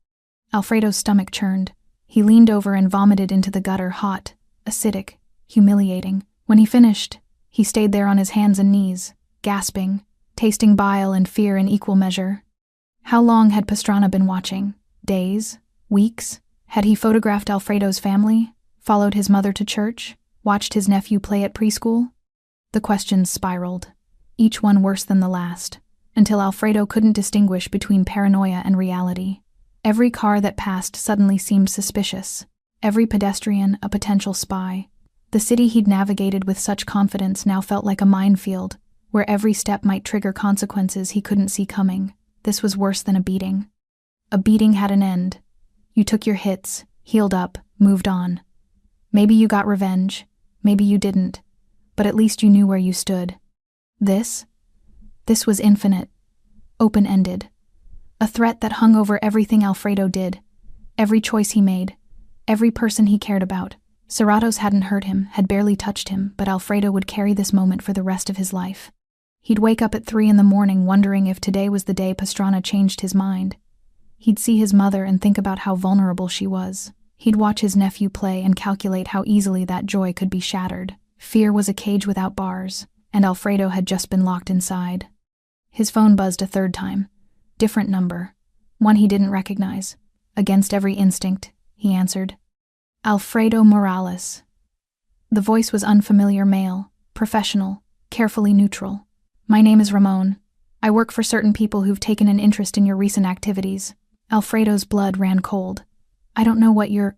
Alfredo's stomach churned. He leaned over and vomited into the gutter, hot, acidic, humiliating. When he finished, he stayed there on his hands and knees, gasping, tasting bile and fear in equal measure. How long had Pastrana been watching? Days? Weeks? Had he photographed Alfredo's family, followed his mother to church, watched his nephew play at preschool? The questions spiraled, each one worse than the last, until Alfredo couldn't distinguish between paranoia and reality. Every car that passed suddenly seemed suspicious, every pedestrian a potential spy. The city he'd navigated with such confidence now felt like a minefield, where every step might trigger consequences he couldn't see coming. This was worse than a beating. A beating had an end. You took your hits, healed up, moved on. Maybe you got revenge, maybe you didn't, but at least you knew where you stood. This was infinite, open-ended. A threat that hung over everything Alfredo did, every choice he made, every person he cared about. Serratos hadn't hurt him, had barely touched him, but Alfredo would carry this moment for the rest of his life. He'd wake up at 3 in the morning wondering if today was the day Pastrana changed his mind. He'd see his mother and think about how vulnerable she was. He'd watch his nephew play and calculate how easily that joy could be shattered. Fear was a cage without bars, and Alfredo had just been locked inside. His phone buzzed a 3rd time. Different number. One he didn't recognize. Against every instinct, he answered. Alfredo Morales. The voice was unfamiliar male, professional, carefully neutral. "My name is Ramon. I work for certain people who've taken an interest in your recent activities." Alfredo's blood ran cold. "I don't know what you're—"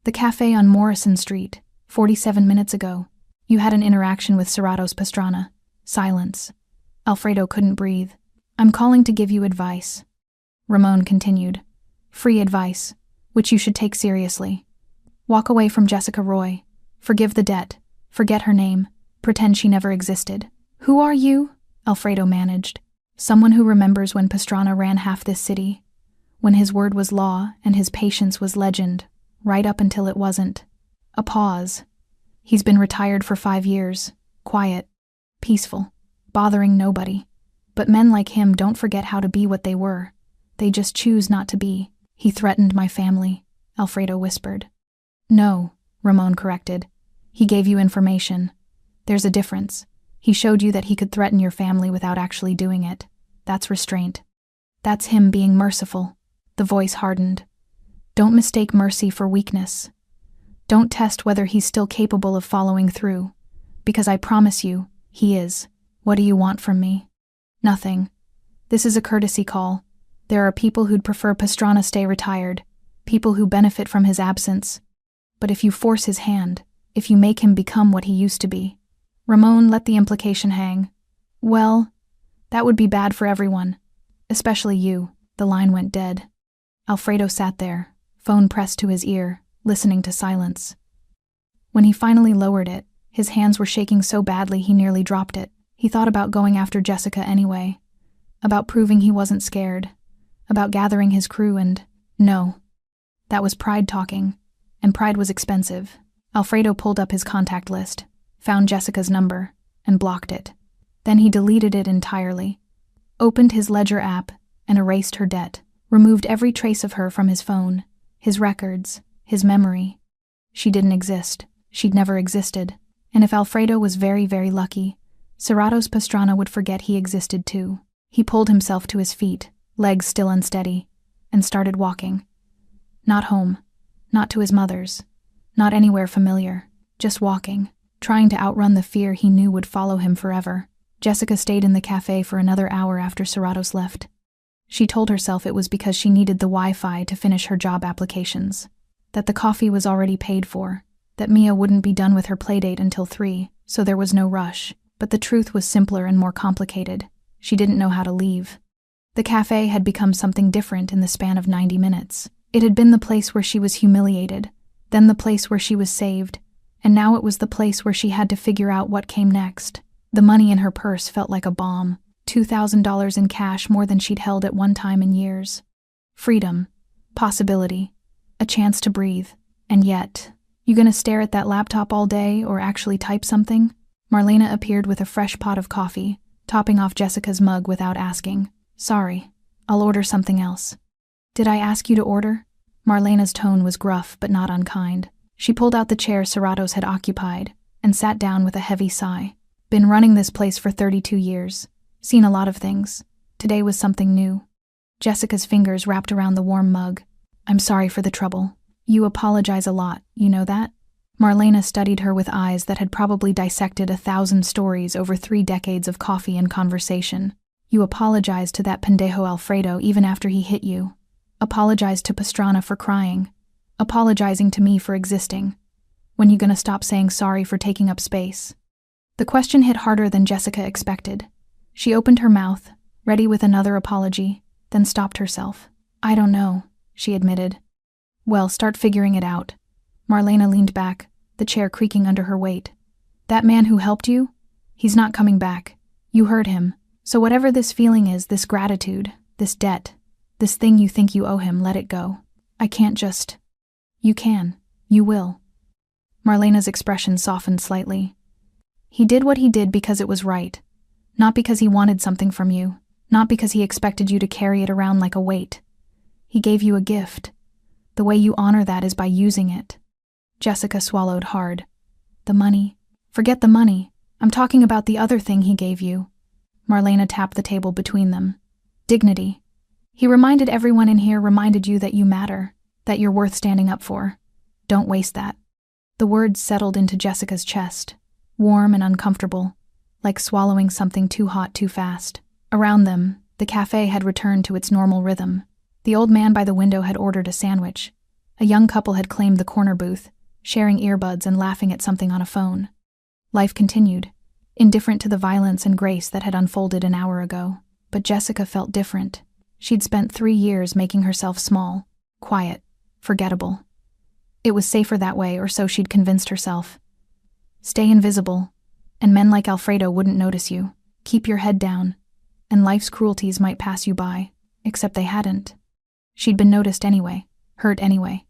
"The cafe on Morrison Street, 47 minutes ago. You had an interaction with Serratos Pastrana." Silence. Alfredo couldn't breathe. "I'm calling to give you advice." Ramon continued. "Free advice, which you should take seriously. Walk away from Jessica Roy. Forgive the debt. Forget her name. Pretend she never existed." "Who are you?" Alfredo managed. "Someone who remembers when Pastrana ran half this city, when his word was law and his patience was legend, right up until it wasn't." A pause. "He's been retired for 5 years, quiet, peaceful, bothering nobody. But men like him don't forget how to be what they were. They just choose not to be." "He threatened my family," Alfredo whispered. "No," Ramon corrected. "He gave you information. There's a difference. He showed you that he could threaten your family without actually doing it. That's restraint. That's him being merciful. The voice hardened. Don't mistake mercy for weakness. Don't test whether he's still capable of following through. Because I promise you, he is. What do you want from me? Nothing. This is a courtesy call. There are people who'd prefer Pastrana stay retired, people who benefit from his absence. But if you force his hand, if you make him become what he used to be. Ramon let the implication hang. Well, that would be bad for everyone. Especially you. The line went dead. Alfredo sat there, phone pressed to his ear, listening to silence. When he finally lowered it, his hands were shaking so badly he nearly dropped it. He thought about going after Jessica anyway. About proving he wasn't scared. About gathering his crew and… No. That was pride talking. And pride was expensive. Alfredo pulled up his contact list, found Jessica's number, and blocked it. Then he deleted it entirely. Opened his Ledger app and erased her debt. Removed every trace of her from his phone, his records, his memory. She didn't exist. She'd never existed. And if Alfredo was very, very lucky, Serrato's Pastrana would forget he existed too. He pulled himself to his feet, legs still unsteady, and started walking. Not home. Not to his mother's. Not anywhere familiar. Just walking, trying to outrun the fear he knew would follow him forever. Jessica stayed in the cafe for another hour after Serratos left. She told herself it was because she needed the Wi-Fi to finish her job applications. That the coffee was already paid for. That Mia wouldn't be done with her playdate until 3, so there was no rush. But the truth was simpler and more complicated. She didn't know how to leave. The cafe had become something different in the span of 90 minutes. It had been the place where she was humiliated, then the place where she was saved, and now it was the place where she had to figure out what came next. The money in her purse felt like a bomb. $2,000 in cash, more than she'd held at one time in years. Freedom. Possibility. A chance to breathe. And yet, you gonna stare at that laptop all day or actually type something? Marlena appeared with a fresh pot of coffee, topping off Jessica's mug without asking. Sorry, I'll order something else. Did I ask you to order? Marlena's tone was gruff but not unkind. She pulled out the chair Serratos had occupied and sat down with a heavy sigh. Been running this place for 32 years. Seen a lot of things. Today was something new. Jessica's fingers wrapped around the warm mug. I'm sorry for the trouble. You apologize a lot, you know that? Marlena studied her with eyes that had probably dissected 1,000 stories over 3 decades of coffee and conversation. You apologized to that pendejo Alfredo even after he hit you. Apologized to Pastrana for crying. Apologizing to me for existing. When you gonna stop saying sorry for taking up space? The question hit harder than Jessica expected. She opened her mouth, ready with another apology, then stopped herself. I don't know, she admitted. Well, start figuring it out. Marlena leaned back, the chair creaking under her weight. That man who helped you? He's not coming back. You heard him. So whatever this feeling is, this gratitude, this debt, this thing you think you owe him, let it go. I can't just… You can. You will. Marlena's expression softened slightly. He did what he did because it was right. Not because he wanted something from you. Not because he expected you to carry it around like a weight. He gave you a gift. The way you honor that is by using it. Jessica swallowed hard. The money. Forget the money. I'm talking about the other thing he gave you. Marlena tapped the table between them. Dignity. He reminded everyone in here, reminded you that you matter, that you're worth standing up for. Don't waste that. The words settled into Jessica's chest, warm and uncomfortable, like swallowing something too hot too fast. Around them, the cafe had returned to its normal rhythm. The old man by the window had ordered a sandwich. A young couple had claimed the corner booth, sharing earbuds and laughing at something on a phone. Life continued, indifferent to the violence and grace that had unfolded an hour ago. But Jessica felt different. She'd spent 3 years making herself small, quiet, forgettable. It was safer that way, or so she'd convinced herself. Stay invisible, and men like Alfredo wouldn't notice you. Keep your head down, and life's cruelties might pass you by, except they hadn't. She'd been noticed anyway, hurt anyway.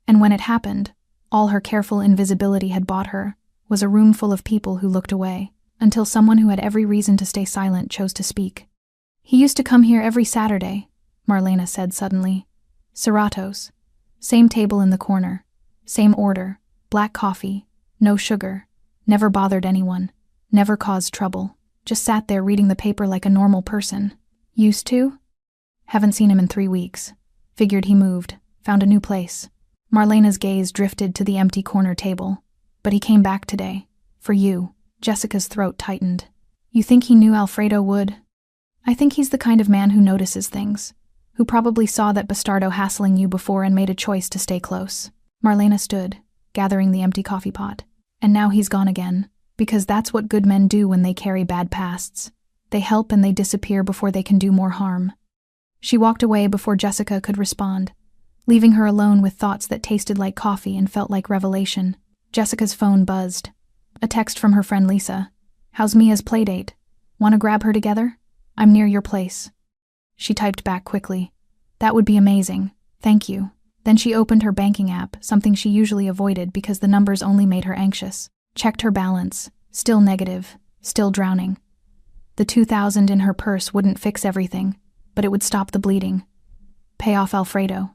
And when it happened, all her careful invisibility had bought her was a room full of people who looked away, until someone who had every reason to stay silent chose to speak. He used to come here every Saturday, Marlena said suddenly. Serratos. Same table in the corner. Same order. Black coffee. No sugar. Never bothered anyone. Never caused trouble. Just sat there reading the paper like a normal person. Used to? Haven't seen him in 3 weeks. Figured he moved. Found a new place. Marlena's gaze drifted to the empty corner table. But he came back today. For you. Jessica's throat tightened. You think he knew Alfredo would? I think he's the kind of man who notices things. Who probably saw that bastardo hassling you before and made a choice to stay close. Marlena stood, gathering the empty coffee pot. And now he's gone again. Because that's what good men do when they carry bad pasts. They help and they disappear before they can do more harm. She walked away before Jessica could respond, leaving her alone with thoughts that tasted like coffee and felt like revelation. Jessica's phone buzzed. A text from her friend Lisa. How's Mia's playdate? Want to grab her together? I'm near your place. She typed back quickly. That would be amazing. Thank you. Then she opened her banking app, something she usually avoided because the numbers only made her anxious. Checked her balance. Still negative. Still drowning. The $2,000 in her purse wouldn't fix everything, but it would stop the bleeding. Pay off Alfredo.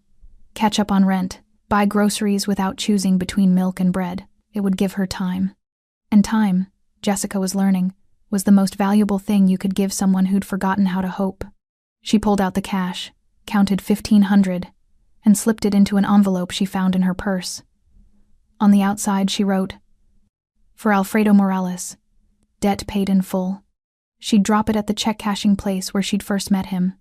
Catch up on rent. Buy groceries without choosing between milk and bread. It would give her time. And time, Jessica was learning, was the most valuable thing you could give someone who'd forgotten how to hope. She pulled out the cash, counted $1,500, and slipped it into an envelope she found in her purse. On the outside she wrote, For Alfredo Morales. Debt paid in full. She'd drop it at the check-cashing place where she'd first met him.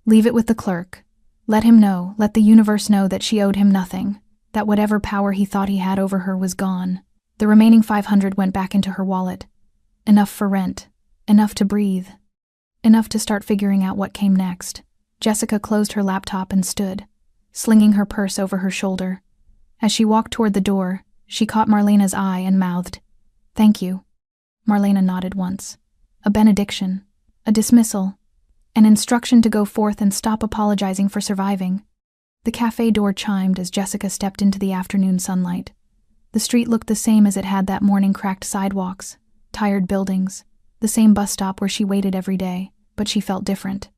Leave it with the clerk. Let him know, let the universe know that she owed him nothing, that whatever power he thought he had over her was gone. The remaining $500 went back into her wallet. Enough for rent. Enough to breathe. Enough to start figuring out what came next. Jessica closed her laptop and stood, slinging her purse over her shoulder. As she walked toward the door, she caught Marlena's eye and mouthed, Thank you. Marlena nodded once. A benediction. A dismissal. An instruction to go forth and stop apologizing for surviving. The cafe door chimed as Jessica stepped into the afternoon sunlight. The street looked the same as it had that morning, cracked sidewalks, tired buildings, the same bus stop where she waited every day, but she felt different.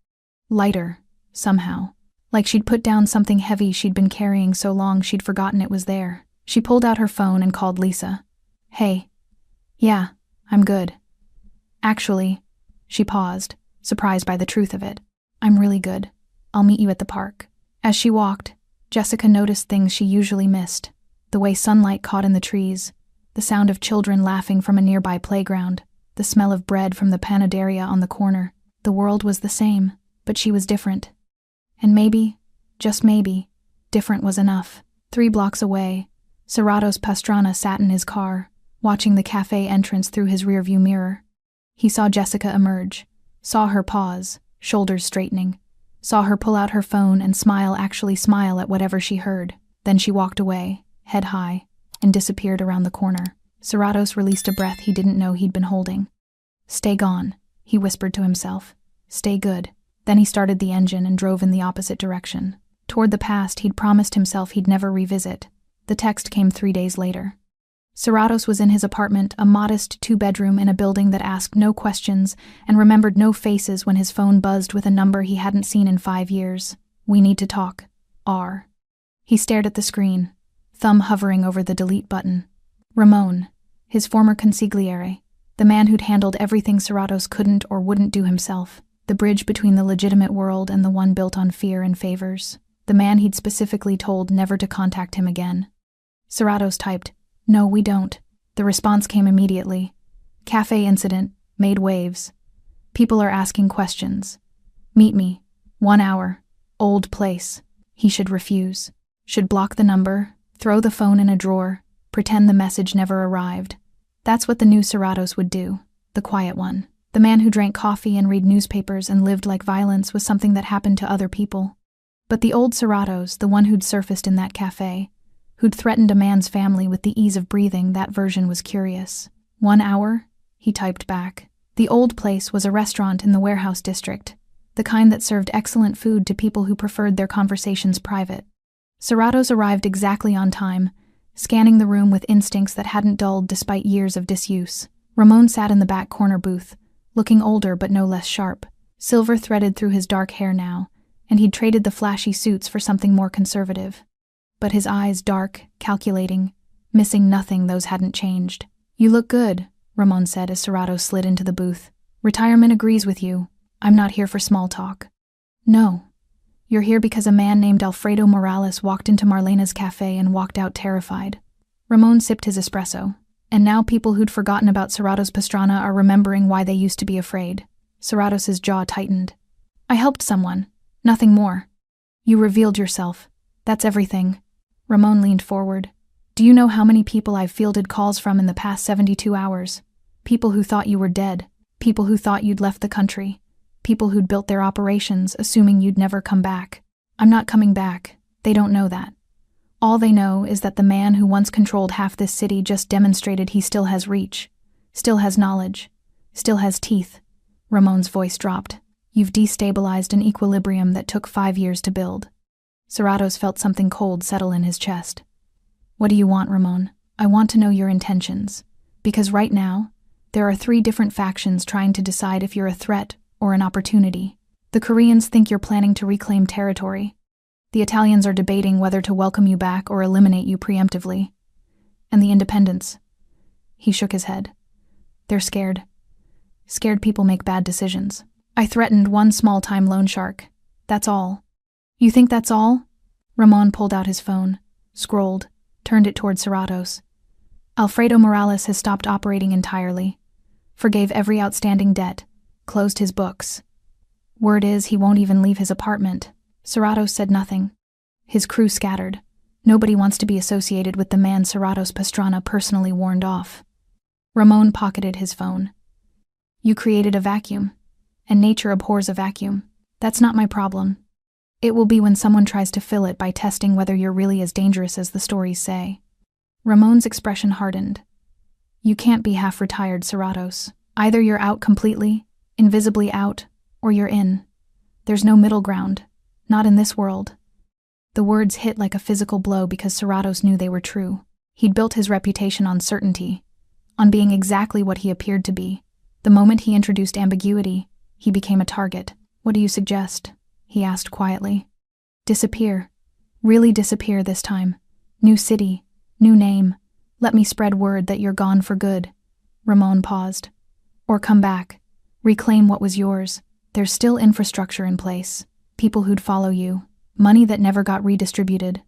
Lighter, somehow. Like she'd put down something heavy she'd been carrying so long she'd forgotten it was there. She pulled out her phone and called Lisa. Hey. Yeah, I'm good. Actually, she paused, surprised by the truth of it. I'm really good. I'll meet you at the park. As she walked, Jessica noticed things she usually missed. The way sunlight caught in the trees, the sound of children laughing from a nearby playground, the smell of bread from the panaderia on the corner. The world was the same, but she was different. And maybe, just maybe, different was enough. 3 blocks away, Serrato's Pastrana sat in his car, watching the cafe entrance through his rearview mirror. He saw Jessica emerge, saw her pause, shoulders straightening, saw her pull out her phone and actually smile at whatever she heard. Then she walked away, head high, and disappeared around the corner. Serratos released a breath he didn't know he'd been holding. Stay gone, he whispered to himself. Stay good. Then he started the engine and drove in the opposite direction, toward the past he'd promised himself he'd never revisit. The text came 3 days later. Serratos was in his apartment, a modest 2-bedroom in a building that asked no questions and remembered no faces when his phone buzzed with a number he hadn't seen in 5 years. We need to talk. R. He stared at the screen, thumb hovering over the delete button. Ramon, his former consigliere, the man who'd handled everything Serratos couldn't or wouldn't do himself, the bridge between the legitimate world and the one built on fear and favors, the man he'd specifically told never to contact him again. Serratos typed, No, we don't. The response came immediately. Cafe incident, made waves. People are asking questions. Meet me. 1 hour. Old place. He should refuse. Should block the number, throw the phone in a drawer, pretend the message never arrived. That's what the new Serratos would do, the quiet one. The man who drank coffee and read newspapers and lived like violence was something that happened to other people. But the old Serratos, the one who'd surfaced in that cafe, who'd threatened a man's family with the ease of breathing, that version was curious. 1 hour? He typed back. The old place was a restaurant in the warehouse district, the kind that served excellent food to people who preferred their conversations private. Serratos arrived exactly on time, scanning the room with instincts that hadn't dulled despite years of disuse. Ramon sat in the back corner booth, looking older but no less sharp. Silver threaded through his dark hair now, and he'd traded the flashy suits for something more conservative. But his eyes dark, calculating, missing nothing those hadn't changed. You look good, Ramon said as Serrato slid into the booth. "Retirement agrees with you. I'm not here for small talk." "No. You're here because a man named Alfredo Morales walked into Marlena's cafe and walked out terrified." Ramon sipped his espresso. And now people who'd forgotten about Serrato's pastrana are remembering why they used to be afraid. Serratos's jaw tightened. "I helped someone. Nothing more." "You revealed yourself. That's everything." Ramon leaned forward. "Do you know how many people I've fielded calls from in the past 72 hours? People who thought you were dead. People who thought you'd left the country. People who'd built their operations assuming you'd never come back. I'm not coming back. They don't know that. All they know is that the man who once controlled half this city just demonstrated he still has reach, still has knowledge, still has teeth." Ramon's voice dropped. "You've destabilized an equilibrium that took 5 years to build." Serratos felt something cold settle in his chest. "What do you want, Ramon? I want to know your intentions. Because right now, there are 3 different factions trying to decide if you're a threat or an opportunity. The Koreans think you're planning to reclaim territory. The Italians are debating whether to welcome you back or eliminate you preemptively. And the independents." He shook his head. "They're scared. Scared people make bad decisions. I threatened one small-time loan shark. That's all." "You think that's all?" Ramon pulled out his phone, scrolled, turned it toward Serratos. "Alfredo Morales has stopped operating entirely, forgave every outstanding debt, closed his books. Word is he won't even leave his apartment." Serratos said nothing. His crew scattered. Nobody wants to be associated with the man Serratos Pastrana personally warned off. Ramon pocketed his phone. "You created a vacuum, and nature abhors a vacuum. That's not my problem. It will be when someone tries to fill it by testing whether you're really as dangerous as the stories say." Ramon's expression hardened. "You can't be half-retired, Serratos. Either you're out completely, invisibly out, or you're in. There's no middle ground. Not in this world." The words hit like a physical blow because Serratos knew they were true. He'd built his reputation on certainty, on being exactly what he appeared to be. The moment he introduced ambiguity, he became a target. "What do you suggest?" he asked quietly. "Disappear. Really disappear this time. New city, new name. Let me spread word that you're gone for good." Ramon paused. "Or come back. Reclaim what was yours. There's still infrastructure in place. People who'd follow you. Money that never got redistributed."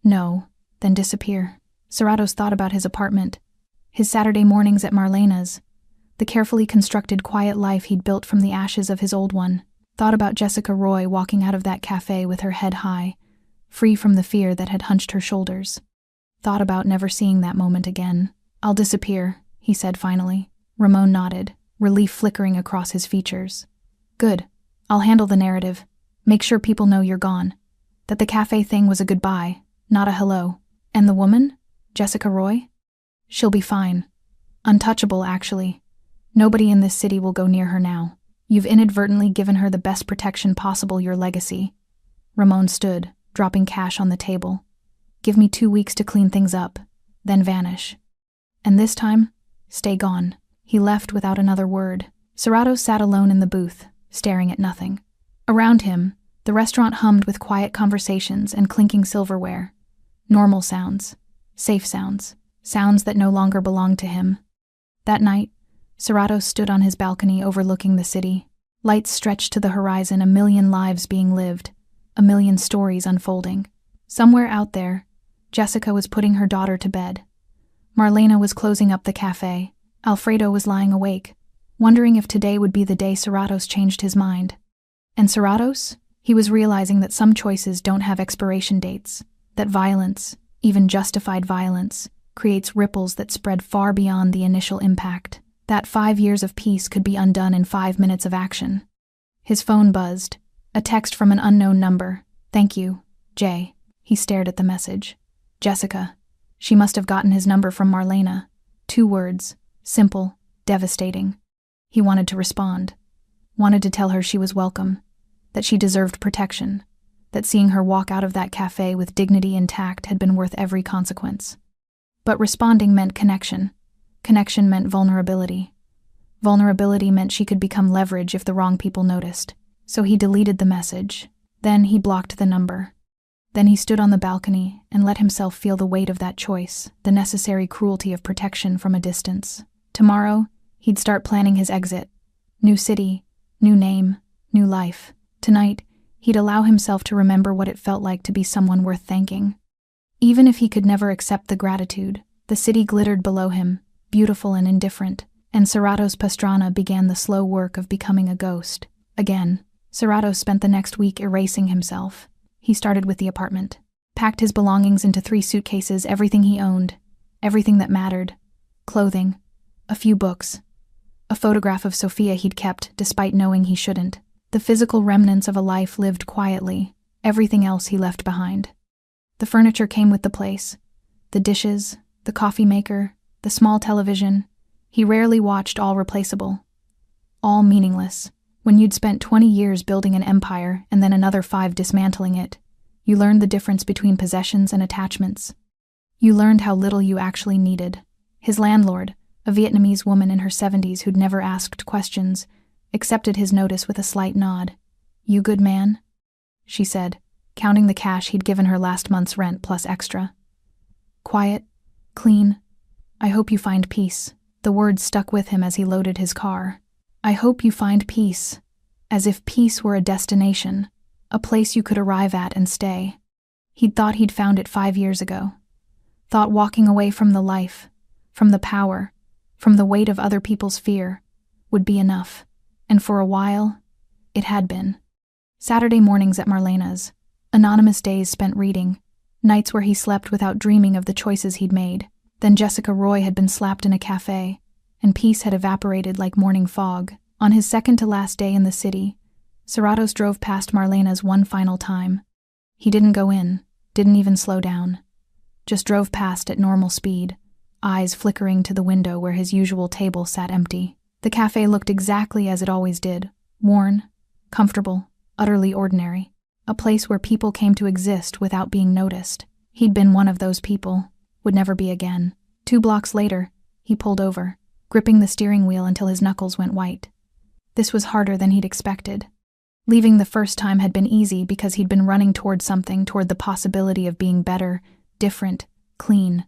"No, then disappear." Serratos thought about his apartment, his Saturday mornings at Marlena's, the carefully constructed quiet life he'd built from the ashes of his old one. Thought about Jessica Roy walking out of that cafe with her head high, free from the fear that had hunched her shoulders. Thought about never seeing that moment again. "I'll disappear," he said finally. Ramon nodded, relief flickering across his features. "Good. I'll handle the narrative. Make sure people know you're gone. That the cafe thing was a goodbye, not a hello. And the woman? Jessica Roy? She'll be fine. Untouchable, actually. Nobody in this city will go near her now. You've inadvertently given her the best protection possible, your legacy." Ramon stood, dropping cash on the table. "Give me 2 weeks to clean things up, then vanish. And this time, stay gone." He left without another word. Serratos sat alone in the booth, staring at nothing. Around him, the restaurant hummed with quiet conversations and clinking silverware. Normal sounds, safe sounds, sounds that no longer belonged to him. That night, Serratos stood on his balcony overlooking the city. Lights stretched to the horizon, a million lives being lived, a million stories unfolding. Somewhere out there, Jessica was putting her daughter to bed. Marlena was closing up the cafe. Alfredo was lying awake, wondering if today would be the day Serratos changed his mind. And Serratos? He was realizing that some choices don't have expiration dates, that violence, even justified violence, creates ripples that spread far beyond the initial impact. That 5 years of peace could be undone in 5 minutes of action. His phone buzzed, a text from an unknown number. "Thank you, Jay." He stared at the message. Jessica. She must have gotten his number from Marlena. 2 words, simple, devastating. He wanted to respond, wanted to tell her she was welcome, that she deserved protection, that seeing her walk out of that cafe with dignity intact had been worth every consequence. But responding meant connection. Connection meant vulnerability. Vulnerability meant she could become leverage if the wrong people noticed. So he deleted the message. Then he blocked the number. Then he stood on the balcony and let himself feel the weight of that choice, the necessary cruelty of protection from a distance. Tomorrow, he'd start planning his exit. New city, new name, new life. Tonight, he'd allow himself to remember what it felt like to be someone worth thanking. Even if he could never accept the gratitude, the city glittered below him, beautiful and indifferent, and Serratos Pastrana began the slow work of becoming a ghost. Again, Serratos spent the next week erasing himself. He started with the apartment, packed his belongings into 3 suitcases, everything he owned, everything that mattered, clothing, a few books, a photograph of Sophia he'd kept despite knowing he shouldn't, the physical remnants of a life lived quietly, everything else he left behind. The furniture came with the place, the dishes, the coffee maker, the small television. He rarely watched, all replaceable, all meaningless. When you'd spent 20 years building an empire and then another 5 dismantling it, you learned the difference between possessions and attachments. You learned how little you actually needed. His landlord, a Vietnamese woman in her 70s who'd never asked questions, accepted his notice with a slight nod. "You good man?" she said, counting the cash he'd given her last month's rent plus extra. "Quiet, clean. I hope you find peace." The words stuck with him as he loaded his car. "I hope you find peace," as if peace were a destination, a place you could arrive at and stay. He'd thought he'd found it 5 years ago. Thought walking away from the life, from the power, from the weight of other people's fear, would be enough. And for a while, it had been. Saturday mornings at Marlena's, anonymous days spent reading, nights where he slept without dreaming of the choices he'd made. Then Jessica Roy had been slapped in a café, and peace had evaporated like morning fog. On his second to last day in the city, Serratos drove past Marlena's one final time. He didn't go in, didn't even slow down. Just drove past at normal speed, eyes flickering to the window where his usual table sat empty. The café looked exactly as it always did, worn, comfortable, utterly ordinary. A place where people came to exist without being noticed. He'd been one of those people, would never be again. 2 blocks later, he pulled over, gripping the steering wheel until his knuckles went white. This was harder than he'd expected. Leaving the first time had been easy because he'd been running toward something, toward the possibility of being better, different, clean.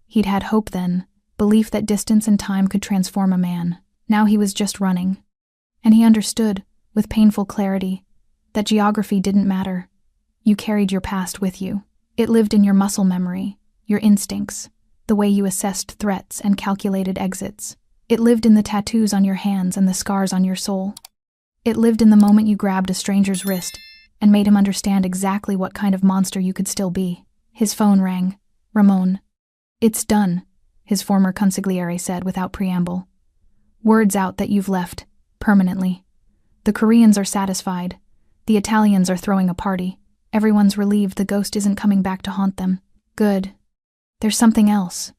He'd had hope then, belief that distance and time could transform a man. Now he was just running. And he understood, with painful clarity, that geography didn't matter. You carried your past with you. It lived in your muscle memory, your instincts, the way you assessed threats and calculated exits. It lived in the tattoos on your hands and the scars on your soul. It lived in the moment you grabbed a stranger's wrist and made him understand exactly what kind of monster you could still be. His phone rang. Ramon. "It's done," his former consigliere said without preamble. "Word's out that you've left, permanently. The Koreans are satisfied. The Italians are throwing a party. Everyone's relieved the ghost isn't coming back to haunt them. Good. There's something else."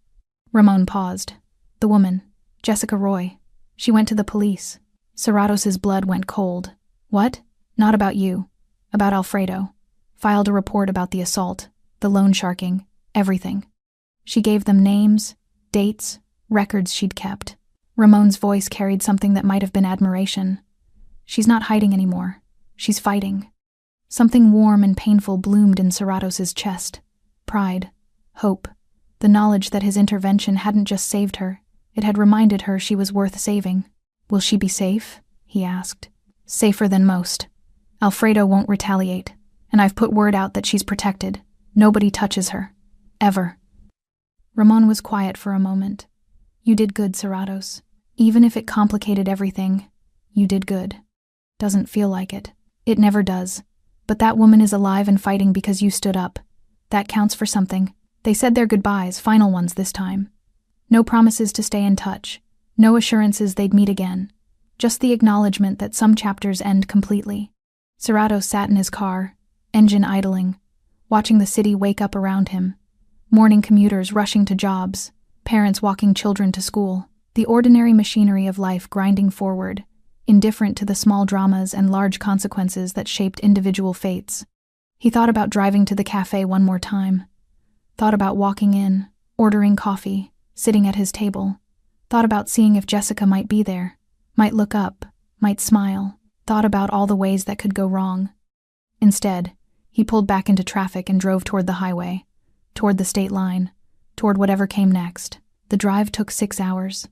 Ramon paused. "The woman, Jessica Roy. She went to the police." Serratos's blood went cold. "What? Not about you. About Alfredo. Filed a report about the assault, the loan sharking, everything. She gave them names, dates, records she'd kept." Ramon's voice carried something that might have been admiration. "She's not hiding anymore. She's fighting." Something warm and painful bloomed in Serratos's chest. Pride, hope, the knowledge that his intervention hadn't just saved her, it had reminded her she was worth saving. "Will she be safe?" he asked. "Safer than most. Alfredo won't retaliate, and I've put word out that she's protected. Nobody touches her. Ever." Ramon was quiet for a moment. "You did good, Serratos. Even if it complicated everything, you did good. Doesn't feel like it. It never does. But that woman is alive and fighting because you stood up. That counts for something. They said their goodbyes, final ones this time. No promises to stay in touch. No assurances they'd meet again. Just the acknowledgement that some chapters end completely." Serratos sat in his car, engine idling, watching the city wake up around him. Morning commuters rushing to jobs, parents walking children to school, the ordinary machinery of life grinding forward, indifferent to the small dramas and large consequences that shaped individual fates. He thought about driving to the café one more time. Thought about walking in, ordering coffee, sitting at his table. Thought about seeing if Jessica might be there, might look up, might smile. Thought about all the ways that could go wrong. Instead, he pulled back into traffic and drove toward the highway, toward the state line, toward whatever came next. The drive took 6 hours.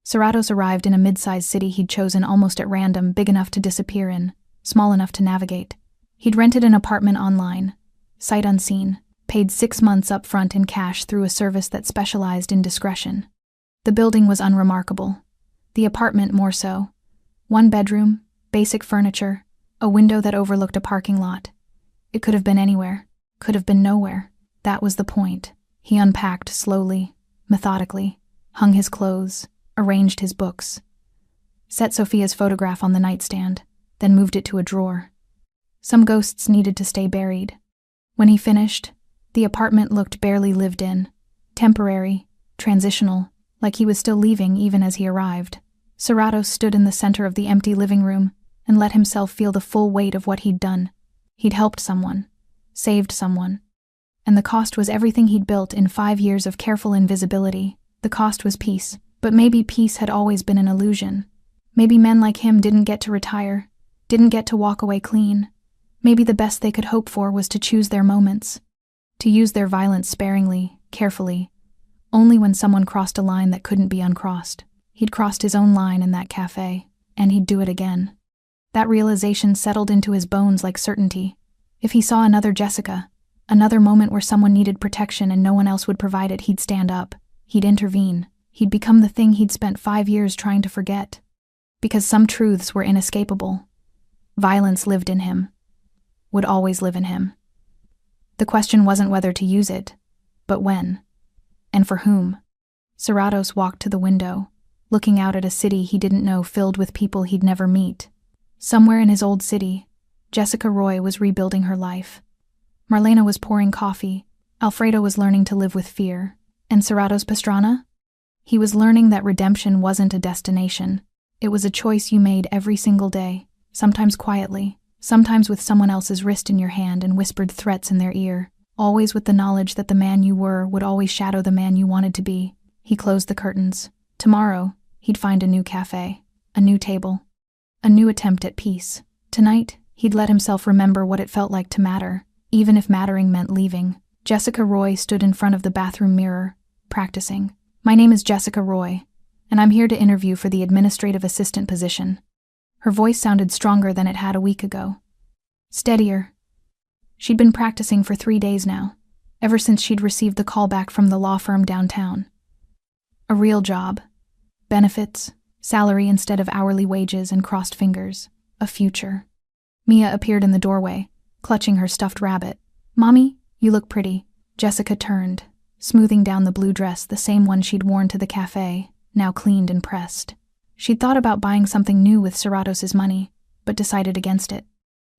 Serratos arrived in a mid-sized city he'd chosen almost at random, big enough to disappear in, small enough to navigate. He'd rented an apartment online, sight unseen, paid 6 months up front in cash through a service that specialized in discretion. The building was unremarkable. The apartment more so. 1 bedroom, basic furniture, a window that overlooked a parking lot. It could have been anywhere, could have been nowhere. That was the point. He unpacked slowly, methodically, hung his clothes, arranged his books, set Sophia's photograph on the nightstand, then moved it to a drawer. Some ghosts needed to stay buried. When he finished, the apartment looked barely lived in, temporary, transitional, like he was still leaving even as he arrived. Serratos stood in the center of the empty living room and let himself feel the full weight of what he'd done. He'd helped someone, saved someone, and the cost was everything he'd built in 5 years of careful invisibility. The cost was peace, but maybe peace had always been an illusion. Maybe men like him didn't get to retire, didn't get to walk away clean. Maybe the best they could hope for was to choose their moments, to use their violence sparingly, carefully, only when someone crossed a line that couldn't be uncrossed. He'd crossed his own line in that cafe, and he'd do it again. That realization settled into his bones like certainty. If he saw another Jessica, another moment where someone needed protection and no one else would provide it, he'd stand up. He'd intervene. He'd become the thing he'd spent 5 years trying to forget. Because some truths were inescapable. Violence lived in him. Would always live in him. The question wasn't whether to use it, but when. And for whom. Serratos walked to the window, looking out at a city he didn't know filled with people he'd never meet. Somewhere in his old city, Jessica Roy was rebuilding her life. Marlena was pouring coffee, Alfredo was learning to live with fear, and Serratos Pastrana? He was learning that redemption wasn't a destination. It was a choice you made every single day, sometimes quietly, sometimes with someone else's wrist in your hand and whispered threats in their ear, always with the knowledge that the man you were would always shadow the man you wanted to be. He closed the curtains. Tomorrow, he'd find a new cafe, a new table, a new attempt at peace. Tonight, he'd let himself remember what it felt like to matter, even if mattering meant leaving. Jessica Roy stood in front of the bathroom mirror, practicing. "My name is Jessica Roy, and I'm here to interview for the administrative assistant position." Her voice sounded stronger than it had a week ago. Steadier. She'd been practicing for 3 days now, ever since she'd received the call back from the law firm downtown. A real job. Benefits, salary instead of hourly wages and crossed fingers. A future. Mia appeared in the doorway, clutching her stuffed rabbit. "Mommy, you look pretty." Jessica turned, smoothing down the blue dress, the same one she'd worn to the cafe, now cleaned and pressed. She'd thought about buying something new with Serratos' money, but decided against it.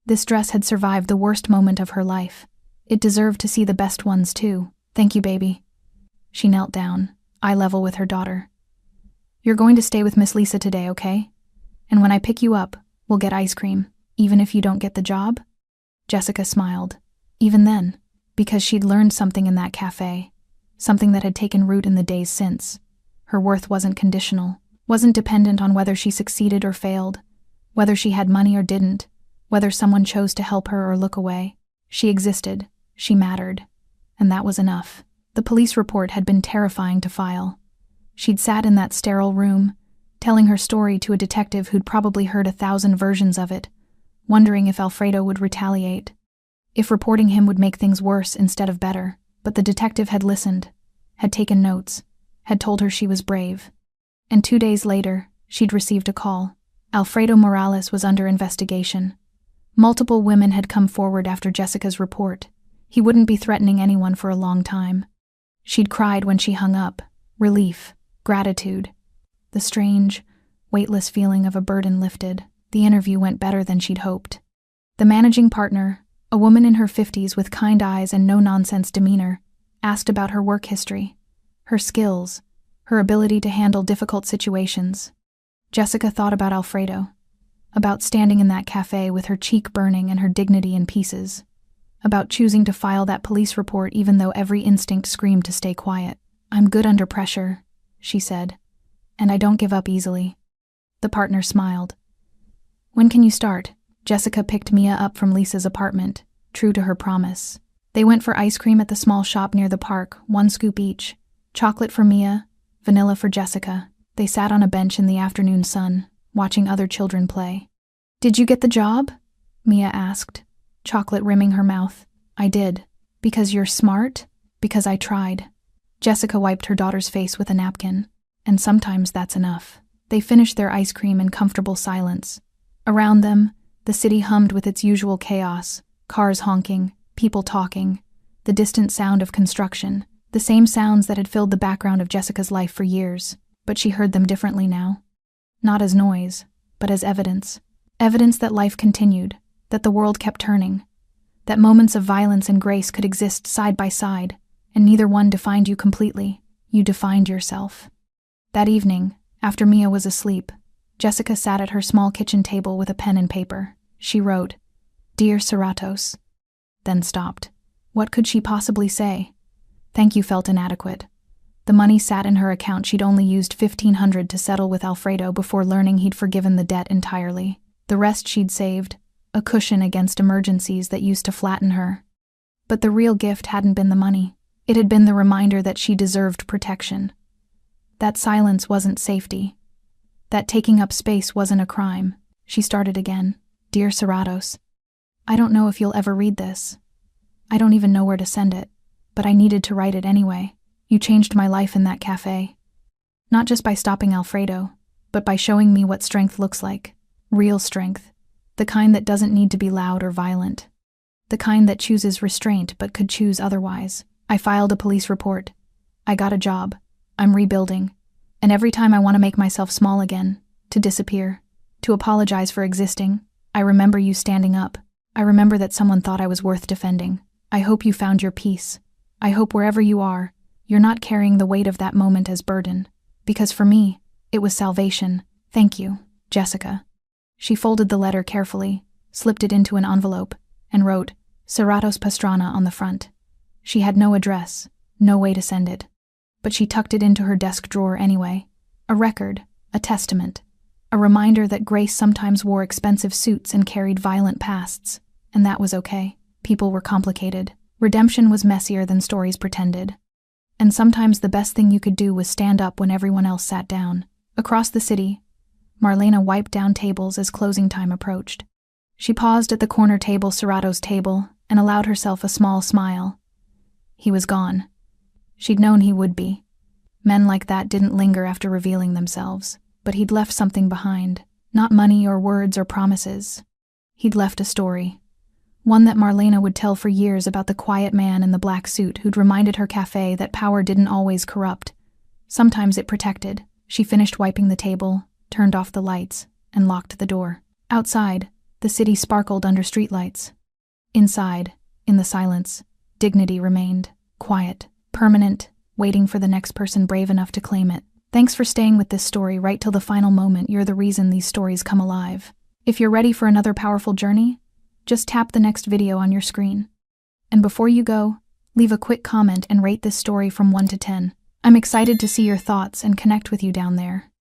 This dress had survived the worst moment of her life. It deserved to see the best ones too. "Thank you, baby." She knelt down, eye level with her daughter. "You're going to stay with Miss Lisa today, okay? And when I pick you up, we'll get ice cream, even if you don't get the job?" Jessica smiled. Even then, because she'd learned something in that cafe, something that had taken root in the days since. Her worth wasn't conditional, wasn't dependent on whether she succeeded or failed, whether she had money or didn't, whether someone chose to help her or look away. She existed, she mattered, and that was enough. The police report had been terrifying to file. She'd sat in that sterile room, telling her story to a detective who'd probably heard 1,000 versions of it, wondering if Alfredo would retaliate, if reporting him would make things worse instead of better. But the detective had listened, had taken notes, had told her she was brave. And 2 days later, she'd received a call. Alfredo Morales was under investigation. Multiple women had come forward after Jessica's report. He wouldn't be threatening anyone for a long time. She'd cried when she hung up. Relief, gratitude. The strange, weightless feeling of a burden lifted. The interview went better than she'd hoped. The managing partner, a woman in her 50s with kind eyes and no-nonsense demeanor, asked about her work history, her skills, her ability to handle difficult situations. Jessica thought about Alfredo, about standing in that cafe with her cheek burning and her dignity in pieces, about choosing to file that police report even though every instinct screamed to stay quiet. "I'm good under pressure," she said, "and I don't give up easily." The partner smiled. "When can you start?" Jessica picked Mia up from Lisa's apartment, true to her promise. They went for ice cream at the small shop near the park, 1 scoop each. Chocolate for Mia, vanilla for Jessica. They sat on a bench in the afternoon sun, watching other children play. "Did you get the job?" Mia asked, chocolate rimming her mouth. "I did. Because you're smart? Because I tried." Jessica wiped her daughter's face with a napkin. "And sometimes that's enough." They finished their ice cream in comfortable silence. Around them, the city hummed with its usual chaos, cars honking, people talking, the distant sound of construction, the same sounds that had filled the background of Jessica's life for years, but she heard them differently now. Not as noise, but as evidence. Evidence that life continued, that the world kept turning, that moments of violence and grace could exist side by side, and neither one defined you completely. You defined yourself. That evening, after Mia was asleep, Jessica sat at her small kitchen table with a pen and paper. She wrote, "Dear Serratos," then stopped. What could she possibly say? Thank you felt inadequate. The money sat in her account. She'd only used $1,500 to settle with Alfredo before learning he'd forgiven the debt entirely. The rest she'd saved, a cushion against emergencies that used to flatten her. But the real gift hadn't been the money. It had been the reminder that she deserved protection. That silence wasn't safety. That taking up space wasn't a crime. She started again. "Dear Serratos, I don't know if you'll ever read this. I don't even know where to send it, but I needed to write it anyway. You changed my life in that cafe. Not just by stopping Alfredo, but by showing me what strength looks like. Real strength. The kind that doesn't need to be loud or violent. The kind that chooses restraint but could choose otherwise. I filed a police report. I got a job. I'm rebuilding. And every time I want to make myself small again, to disappear, to apologize for existing, I remember you standing up. I remember that someone thought I was worth defending. I hope you found your peace. I hope wherever you are, you're not carrying the weight of that moment as burden. Because for me, it was salvation. Thank you, Jessica." She folded the letter carefully, slipped it into an envelope, and wrote, "Serratos Pastrana" on the front. She had no address, no way to send it. But she tucked it into her desk drawer anyway. A record, a testament, a reminder that Grace sometimes wore expensive suits and carried violent pasts, and that was okay. People were complicated. Redemption was messier than stories pretended. And sometimes the best thing you could do was stand up when everyone else sat down. Across the city, Marlena wiped down tables as closing time approached. She paused at the corner table, Serrato's table, and allowed herself a small smile. He was gone. She'd known he would be. Men like that didn't linger after revealing themselves, but he'd left something behind. Not money or words or promises. He'd left a story. One that Marlena would tell for years about the quiet man in the black suit who'd reminded her cafe that power didn't always corrupt. Sometimes it protected. She finished wiping the table, turned off the lights, and locked the door. Outside, the city sparkled under streetlights. Inside, in the silence, dignity remained. Quiet, permanent, waiting for the next person brave enough to claim it. Thanks for staying with this story right till the final moment. You're the reason these stories come alive. If you're ready for another powerful journey, just tap the next video on your screen. And before you go, leave a quick comment and rate this story from 1 to 10. I'm excited to see your thoughts and connect with you down there.